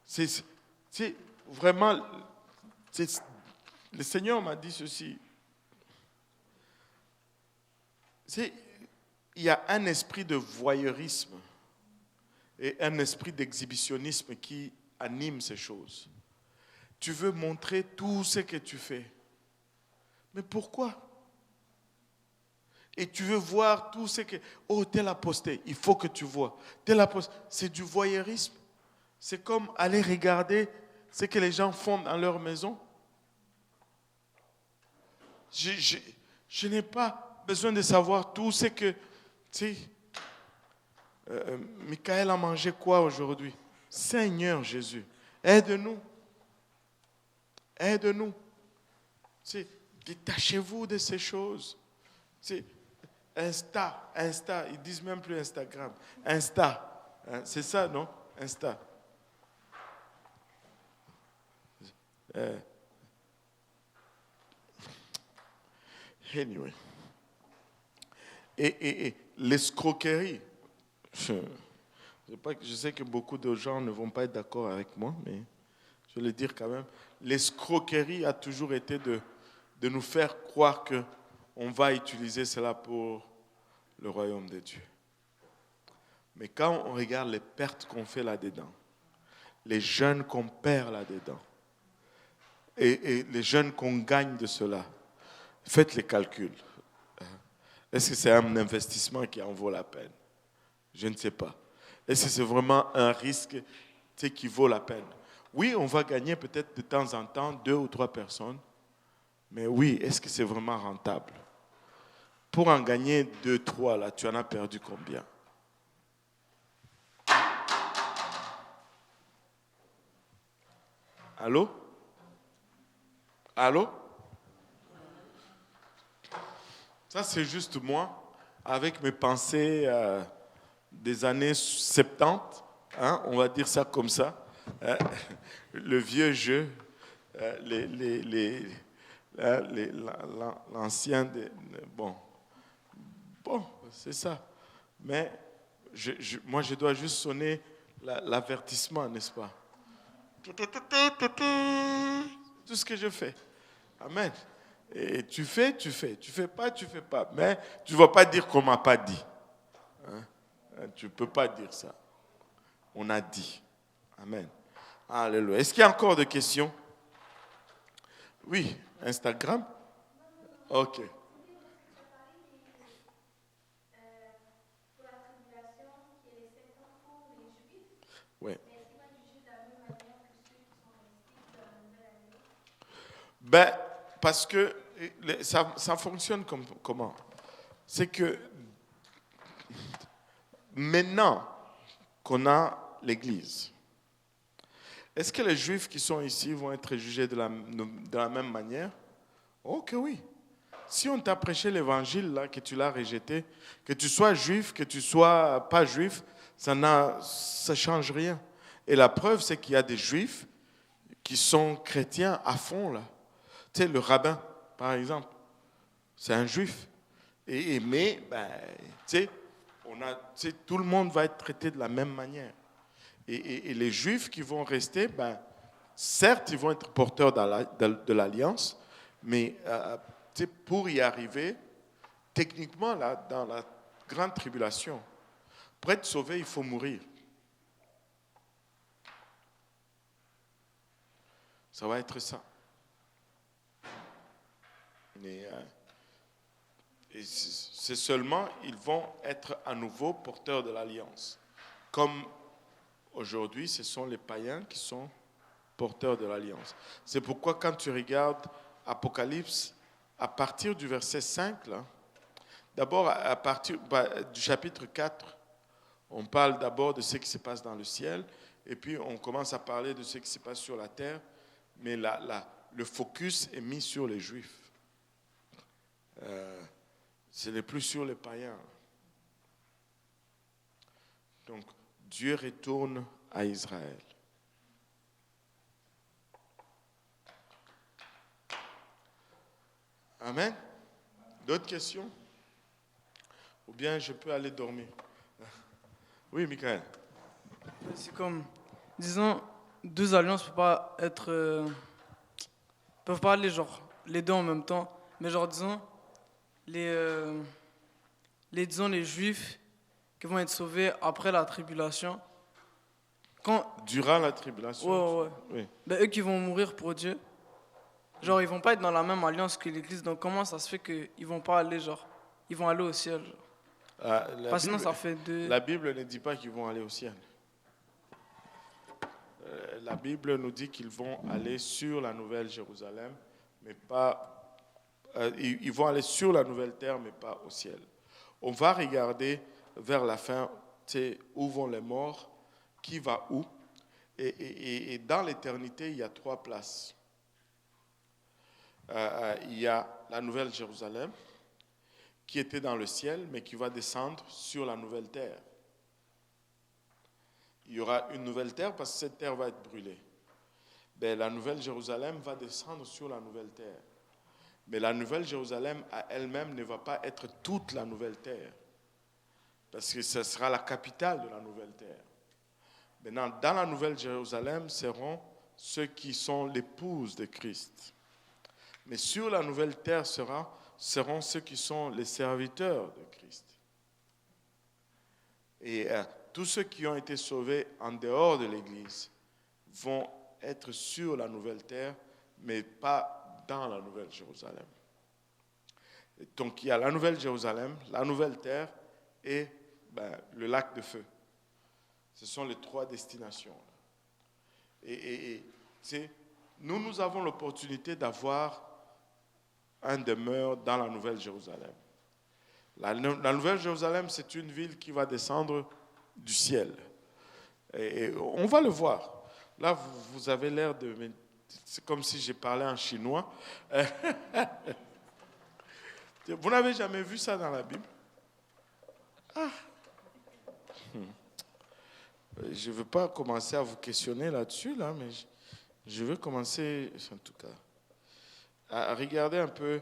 Speaker 1: C'est vraiment, le Seigneur m'a dit ceci. Il y a un esprit de voyeurisme et un esprit d'exhibitionnisme qui anime ces choses. Tu veux montrer tout ce que tu fais. Mais pourquoi? Et tu veux voir tout ce que... Oh, tel a posté, il faut que tu vois. Tel a posté. C'est du voyeurisme. C'est comme aller regarder ce que les gens font dans leur maison. Je n'ai pas besoin de savoir tout ce que... Tu sais, Michael a mangé quoi aujourd'hui? Seigneur Jésus, aide-nous. Aide-nous. Détachez-vous de ces choses. Insta, ils disent même plus Instagram. Insta, c'est ça, non? Insta. Anyway. Et l'escroquerie. Je sais que beaucoup de gens ne vont pas être d'accord avec moi, mais je vais le dire quand même. L'escroquerie a toujours été de nous faire croire qu'on va utiliser cela pour le royaume de Dieu. Mais quand on regarde les pertes qu'on fait là-dedans, les jeunes qu'on perd là-dedans, et les jeunes qu'on gagne de cela, faites les calculs. Est-ce que c'est un investissement qui en vaut la peine? Je ne sais pas. Est-ce que c'est vraiment un risque qui vaut la peine? Oui, on va gagner peut-être de temps en temps 2 ou 3 personnes, mais oui, est-ce que c'est vraiment rentable? Pour en gagner 2, 3, là, tu en as perdu combien? Allô? Allô? Ça, c'est juste moi, avec mes pensées des années 70, hein, on va dire ça comme ça, hein, le vieux jeu, l'ancien, bon, c'est ça. Mais moi, je dois juste sonner l'avertissement, n'est-ce pas? Tout ce que je fais. Amen. Et tu fais. Tu fais pas. Mais tu ne vas pas dire qu'on ne m'a pas dit. Hein? Tu ne peux pas dire ça. On a dit. Amen. Alléluia. Est-ce qu'il y a encore des questions? Oui. Instagram? Ok. Oui. Ben, parce que ça fonctionne comment? C'est que maintenant qu'on a l'Église, est-ce que les Juifs qui sont ici vont être jugés de la même manière? Oh que oui. Si on t'a prêché l'Évangile, là, que tu l'as rejeté, que tu sois juif, que tu sois pas juif, ça ne change rien. Et la preuve, c'est qu'il y a des Juifs qui sont chrétiens à fond, là. Tu sais, le rabbin, par exemple, c'est un Juif. Mais, tu sais, tout le monde va être traité de la même manière. Et les Juifs qui vont rester, certes, ils vont être porteurs de l'Alliance, mais pour y arriver, techniquement, là, dans la grande tribulation, pour être sauvé, il faut mourir. Ça va être ça. Et c'est seulement, ils vont être à nouveau porteurs de l'Alliance. Comme aujourd'hui, ce sont les païens qui sont porteurs de l'Alliance. C'est pourquoi quand tu regardes Apocalypse, à partir du verset 5, là, d'abord à partir du chapitre 4, on parle d'abord de ce qui se passe dans le ciel, et puis on commence à parler de ce qui se passe sur la terre, mais le focus est mis sur les Juifs. Ce n'est plus sur les païens. Donc, Dieu retourne à Israël. Amen. D'autres questions? Ou bien je peux aller dormir? Oui, Michael.
Speaker 4: C'est comme, disons, deux alliances peuvent pas aller genre les deux en même temps, mais genre disons les Juifs qui vont être sauvés après la tribulation.
Speaker 1: Durant la tribulation.
Speaker 4: Ouais.
Speaker 1: Oui.
Speaker 4: Ben, eux qui vont mourir pour Dieu, genre ils vont pas être dans la même alliance que l'Église. Donc comment ça se fait qu'ils vont pas aller genre, ils vont aller au ciel genre. Parce que sinon ça fait deux.
Speaker 1: La Bible ne dit pas qu'ils vont aller au ciel. La Bible nous dit qu'ils vont aller sur la Nouvelle Jérusalem, mais pas. Ils vont aller sur la nouvelle terre, mais pas au ciel. On va regarder vers la fin, où vont les morts, qui va où. Et dans l'éternité, il y a 3 places. Il y a la Nouvelle Jérusalem, qui était dans le ciel, mais qui va descendre sur la nouvelle terre. Il y aura une nouvelle terre parce que cette terre va être brûlée. La Nouvelle Jérusalem va descendre sur la nouvelle terre. Mais la Nouvelle Jérusalem à elle-même ne va pas être toute la nouvelle terre. Parce que ce sera la capitale de la nouvelle terre. Maintenant, dans la Nouvelle Jérusalem seront ceux qui sont l'épouses de Christ. Mais sur la nouvelle terre seront ceux qui sont les serviteurs de Christ. Et tous ceux qui ont été sauvés en dehors de l'Église vont être sur la nouvelle terre, mais pas dans la Nouvelle Jérusalem. Et donc il y a la Nouvelle Jérusalem, la nouvelle terre et le lac de feu. Ce sont les 3 destinations. Et nous avons l'opportunité d'avoir un demeure dans la Nouvelle Jérusalem. La Nouvelle Jérusalem, c'est une ville qui va descendre du ciel. Et on va le voir. Là, vous avez l'air de... C'est comme si j'ai parlé en chinois. Vous n'avez jamais vu ça dans la Bible? Je ne veux pas commencer à vous questionner là-dessus, là, mais je veux commencer, en tout cas, à regarder un peu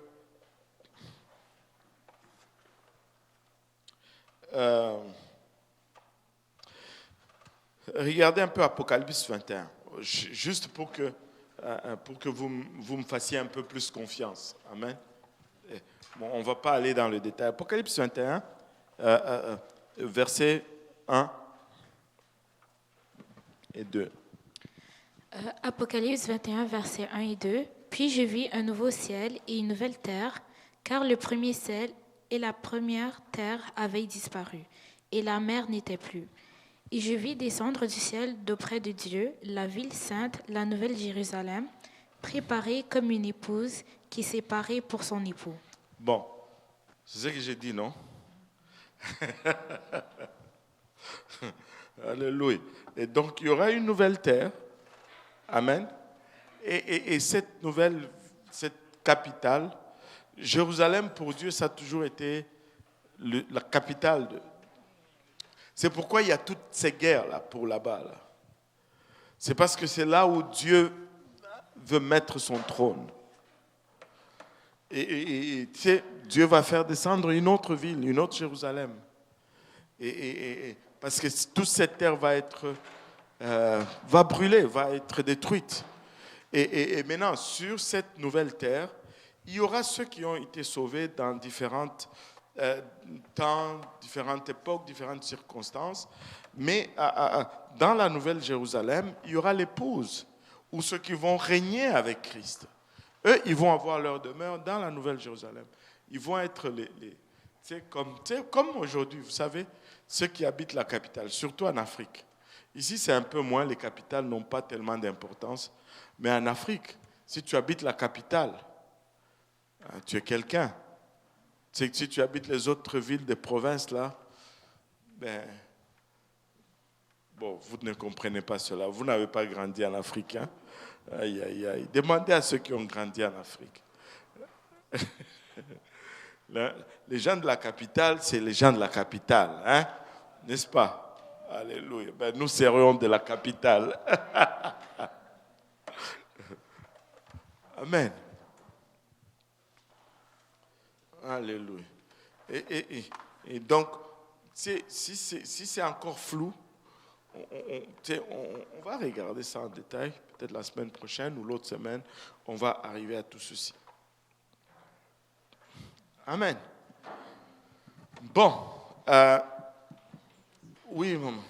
Speaker 1: Regardez un peu Apocalypse 21, juste pour que vous me fassiez un peu plus confiance. Amen. Bon, on ne va pas aller dans le détail. Apocalypse 21, versets 1 et 2.
Speaker 3: Apocalypse 21, versets 1 et 2. Puis je vis un nouveau ciel et une nouvelle terre, car le premier ciel et la première terre avaient disparu, et la mer n'était plus. Et je vis descendre du ciel d'auprès de Dieu la ville sainte, la nouvelle Jérusalem, préparée comme une épouse qui s'est parée pour son époux.
Speaker 1: Bon, c'est ce que j'ai dit, non? Alléluia. Et donc, il y aura une nouvelle terre. Amen. Et cette capitale, Jérusalem, pour Dieu, ça a toujours été la capitale. C'est pourquoi il y a toutes ces guerres là, pour là-bas. Là. C'est parce que c'est là où Dieu veut mettre son trône. Et tu sais, Dieu va faire descendre une autre ville, une autre Jérusalem. Parce que toute cette terre va brûler, va être détruite. Et maintenant, sur cette nouvelle terre, il y aura ceux qui ont été sauvés dans différents temps, différentes époques, différentes circonstances. Mais dans la nouvelle Jérusalem, il y aura l'épouse, ou ceux qui vont régner avec Christ. Eux, ils vont avoir leur demeure dans la nouvelle Jérusalem. Ils vont être comme aujourd'hui, vous savez, ceux qui habitent la capitale, surtout en Afrique. Ici, c'est un peu moins, les capitales n'ont pas tellement d'importance. Mais en Afrique, si tu habites la capitale, tu es quelqu'un. Si tu habites les autres villes des provinces, là, bon, vous ne comprenez pas cela. Vous n'avez pas grandi en Afrique. Hein? Aïe, aïe, aïe. Demandez à ceux qui ont grandi en Afrique. Les gens de la capitale, c'est les gens de la capitale. Hein? N'est-ce pas? Alléluia. Nous serions de la capitale. Amen. Alléluia. Et donc, si c'est encore flou, on va regarder ça en détail, peut-être la semaine prochaine ou l'autre semaine, on va arriver à tout ceci. Amen. Bon. Oui, maman.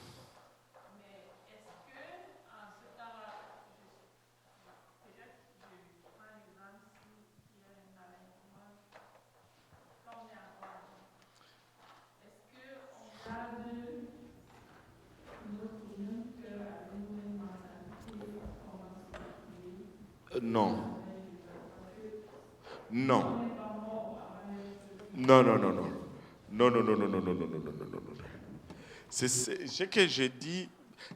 Speaker 1: Non. Non. Non, non, non, non. Non, non, non, non, non, non, non, non, non, non, non, non. C'est ce que j'ai dit.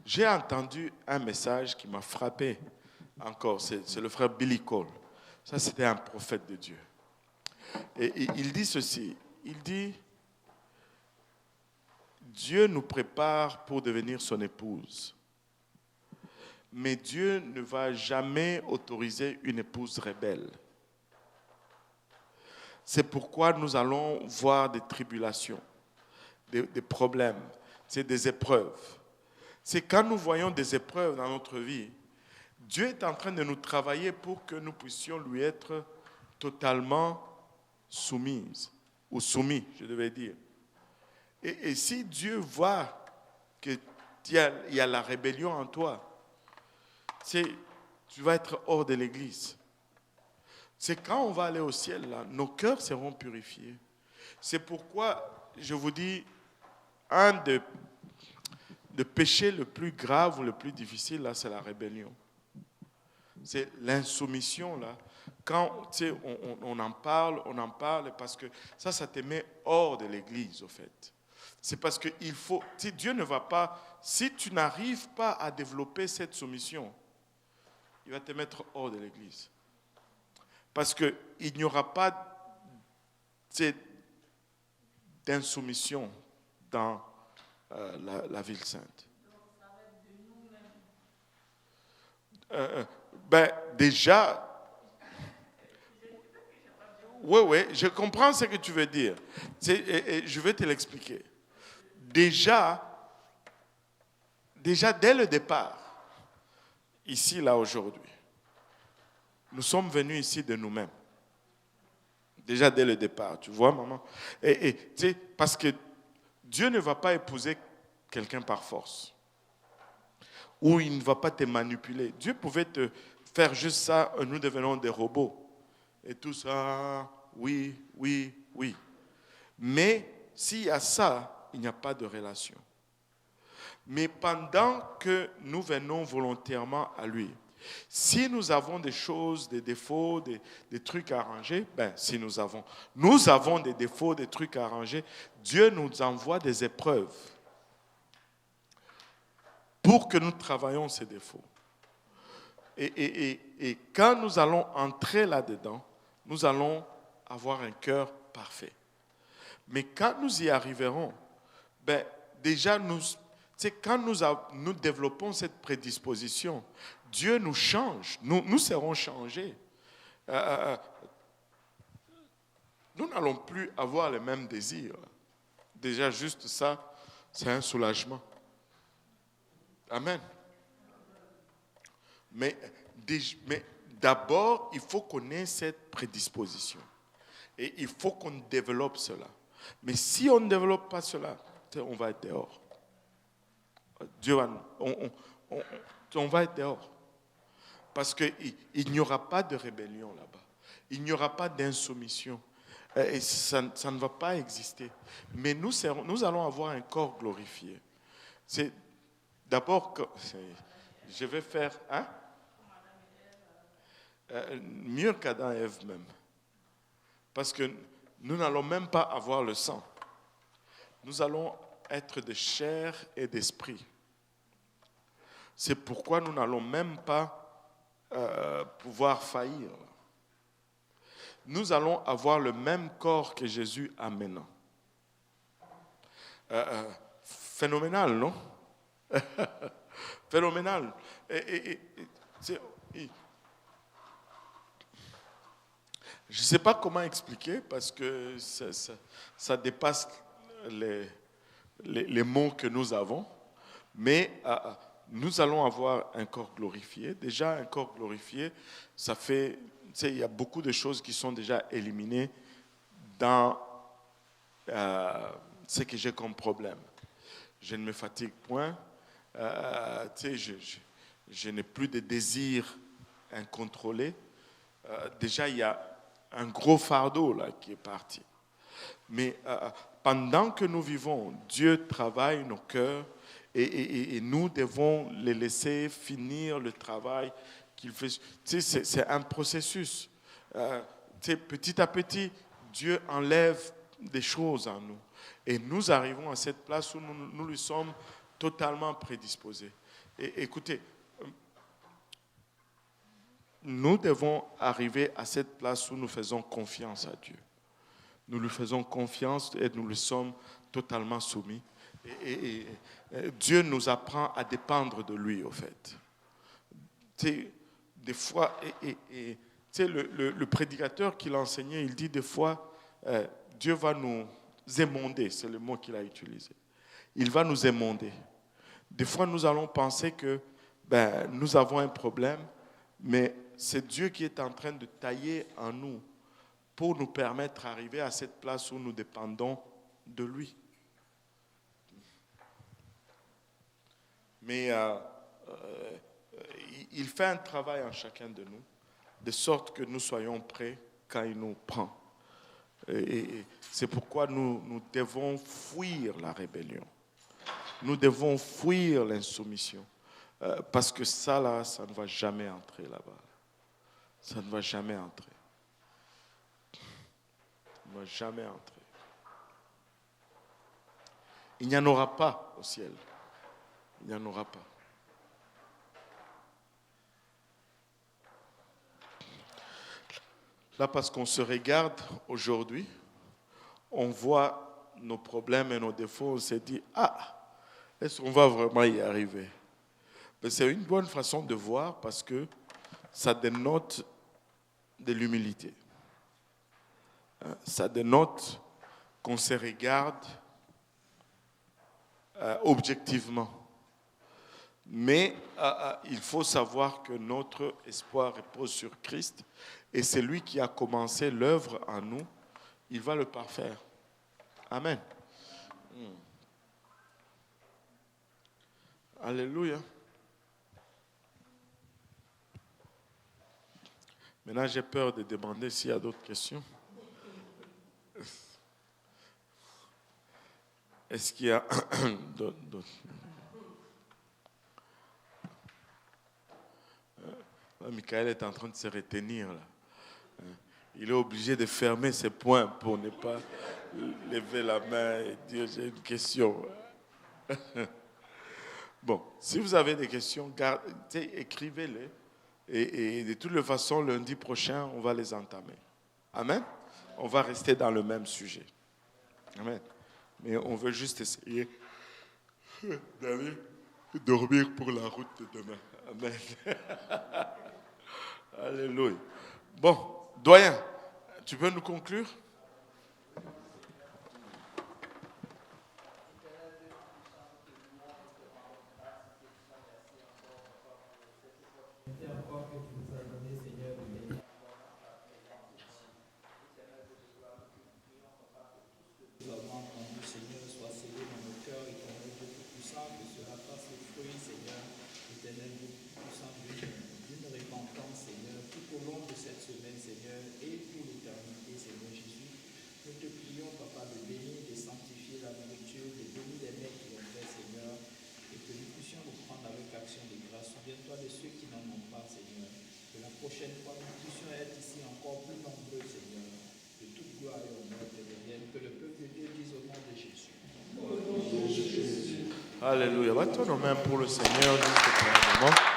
Speaker 1: J'ai entendu un message qui m'a frappé encore. C'est le frère Billy Cole. Ça, c'était un prophète de Dieu. Et il dit ceci. Il dit, Dieu nous prépare pour devenir son épouse. Mais Dieu ne va jamais autoriser une épouse rebelle. C'est pourquoi nous allons voir des tribulations, des problèmes, des épreuves. C'est quand nous voyons des épreuves dans notre vie, Dieu est en train de nous travailler pour que nous puissions lui être totalement soumises, ou soumis, je devais dire. Et si Dieu voit qu'il y a la rébellion en toi, tu vas être hors de l'église. C'est quand on va aller au ciel, là, nos cœurs seront purifiés. C'est pourquoi, je vous dis, un des péchés le plus grave ou le plus difficile, là, c'est la rébellion. C'est l'insoumission, là. Quand on en parle, parce que ça te met hors de l'église, au fait. C'est parce que Dieu ne va pas, si tu n'arrives pas à développer cette soumission, il va te mettre hors de l'église. Parce qu'il n'y aura pas d'insoumission dans la ville sainte. Déjà, oui, je comprends ce que tu veux dire. Je vais te l'expliquer. Déjà, déjà dès le départ, ici, là, aujourd'hui, nous sommes venus ici de nous-mêmes. Déjà dès le départ, tu vois, maman. Et tu sais, parce que Dieu ne va pas épouser quelqu'un par force. Ou il ne va pas te manipuler. Dieu pouvait te faire juste ça, nous devenons des robots. Et tout ça, oui, oui, oui. Mais s'il y a ça, il n'y a pas de relation. Mais pendant que nous venons volontairement à lui, si nous avons des choses, des défauts, des trucs à arranger, si nous avons des défauts, des trucs à arranger, Dieu nous envoie des épreuves pour que nous travaillions ces défauts. Et quand nous allons entrer là-dedans, nous allons avoir un cœur parfait. Mais quand nous y arriverons, déjà, quand nous développons cette prédisposition, Dieu nous change, nous serons changés. Nous n'allons plus avoir les mêmes désirs. Déjà, juste ça, c'est un soulagement. Amen. Mais d'abord, il faut qu'on ait cette prédisposition. Et il faut qu'on développe cela. Mais si on ne développe pas cela, on va être dehors. On va être dehors. Parce qu'il n'y aura pas de rébellion là-bas. Il n'y aura pas d'insoumission. Et ça ne va pas exister. Mais nous allons avoir un corps glorifié. C'est d'abord que je vais faire mieux qu'Adam et Ève même. Parce que nous n'allons même pas avoir le sang. Nous allons être de chair et d'esprit. C'est pourquoi nous n'allons même pas pouvoir faillir. Nous allons avoir le même corps que Jésus a maintenant. Phénoménal, non? Phénoménal. Je ne sais pas comment expliquer parce que ça dépasse les mots que nous avons, mais nous allons avoir un corps glorifié. Déjà, un corps glorifié, ça fait, il y a beaucoup de choses qui sont déjà éliminées dans ce que j'ai comme problème. Je ne me fatigue point, je n'ai plus de désirs incontrôlés. Déjà, il y a un gros fardeau là qui est parti. Mais pendant que nous vivons, Dieu travaille nos cœurs et nous devons les laisser finir le travail qu'il fait. C'est un processus. Petit à petit, Dieu enlève des choses en nous. Et nous arrivons à cette place où nous lui sommes totalement prédisposés. Et écoutez, nous devons arriver à cette place où nous faisons confiance à Dieu. Nous lui faisons confiance et nous lui sommes totalement soumis. Et Dieu nous apprend à dépendre de lui, au fait. Des fois, le prédicateur qui l'a enseigné, il dit des fois, Dieu va nous émonder, c'est le mot qu'il a utilisé. Il va nous émonder. Des fois, nous allons penser que nous avons un problème, mais c'est Dieu qui est en train de tailler en nous pour nous permettre d'arriver à cette place où nous dépendons de lui. Mais il fait un travail en chacun de nous, de sorte que nous soyons prêts quand il nous prend. Et c'est pourquoi nous devons fuir la rébellion. Nous devons fuir l'insoumission. Parce que ça, là, ça ne va jamais entrer là-bas. Ça ne va jamais entrer. Ça ne va jamais entrer. Il n'y en aura pas au ciel. Il n'y en aura pas. Là, parce qu'on se regarde aujourd'hui, on voit nos problèmes et nos défauts, on se dit, est-ce qu'on va vraiment y arriver? Mais c'est une bonne façon de voir parce que ça dénote de l'humilité. Ça dénote qu'on se regarde objectivement. Mais il faut savoir que notre espoir repose sur Christ et c'est lui qui a commencé l'œuvre en nous. Il va le parfaire. Amen. Alléluia. Maintenant, j'ai peur de demander s'il y a d'autres questions. Est-ce qu'il y a d'autres? Michael est en train de se retenir là. Il est obligé de fermer ses poings pour ne pas lever la main et dire j'ai une question. Bon, si vous avez des questions, écrivez-les. Et de toutes les façons, lundi prochain, on va les entamer. Amen. On va rester dans le même sujet. Amen. Mais on veut juste essayer d'aller dormir pour la route de demain. Amen. Alléluia. Bon, doyen, tu peux nous conclure? Alléluia. Va-toi nos mains pour le Seigneur juste pour un moment.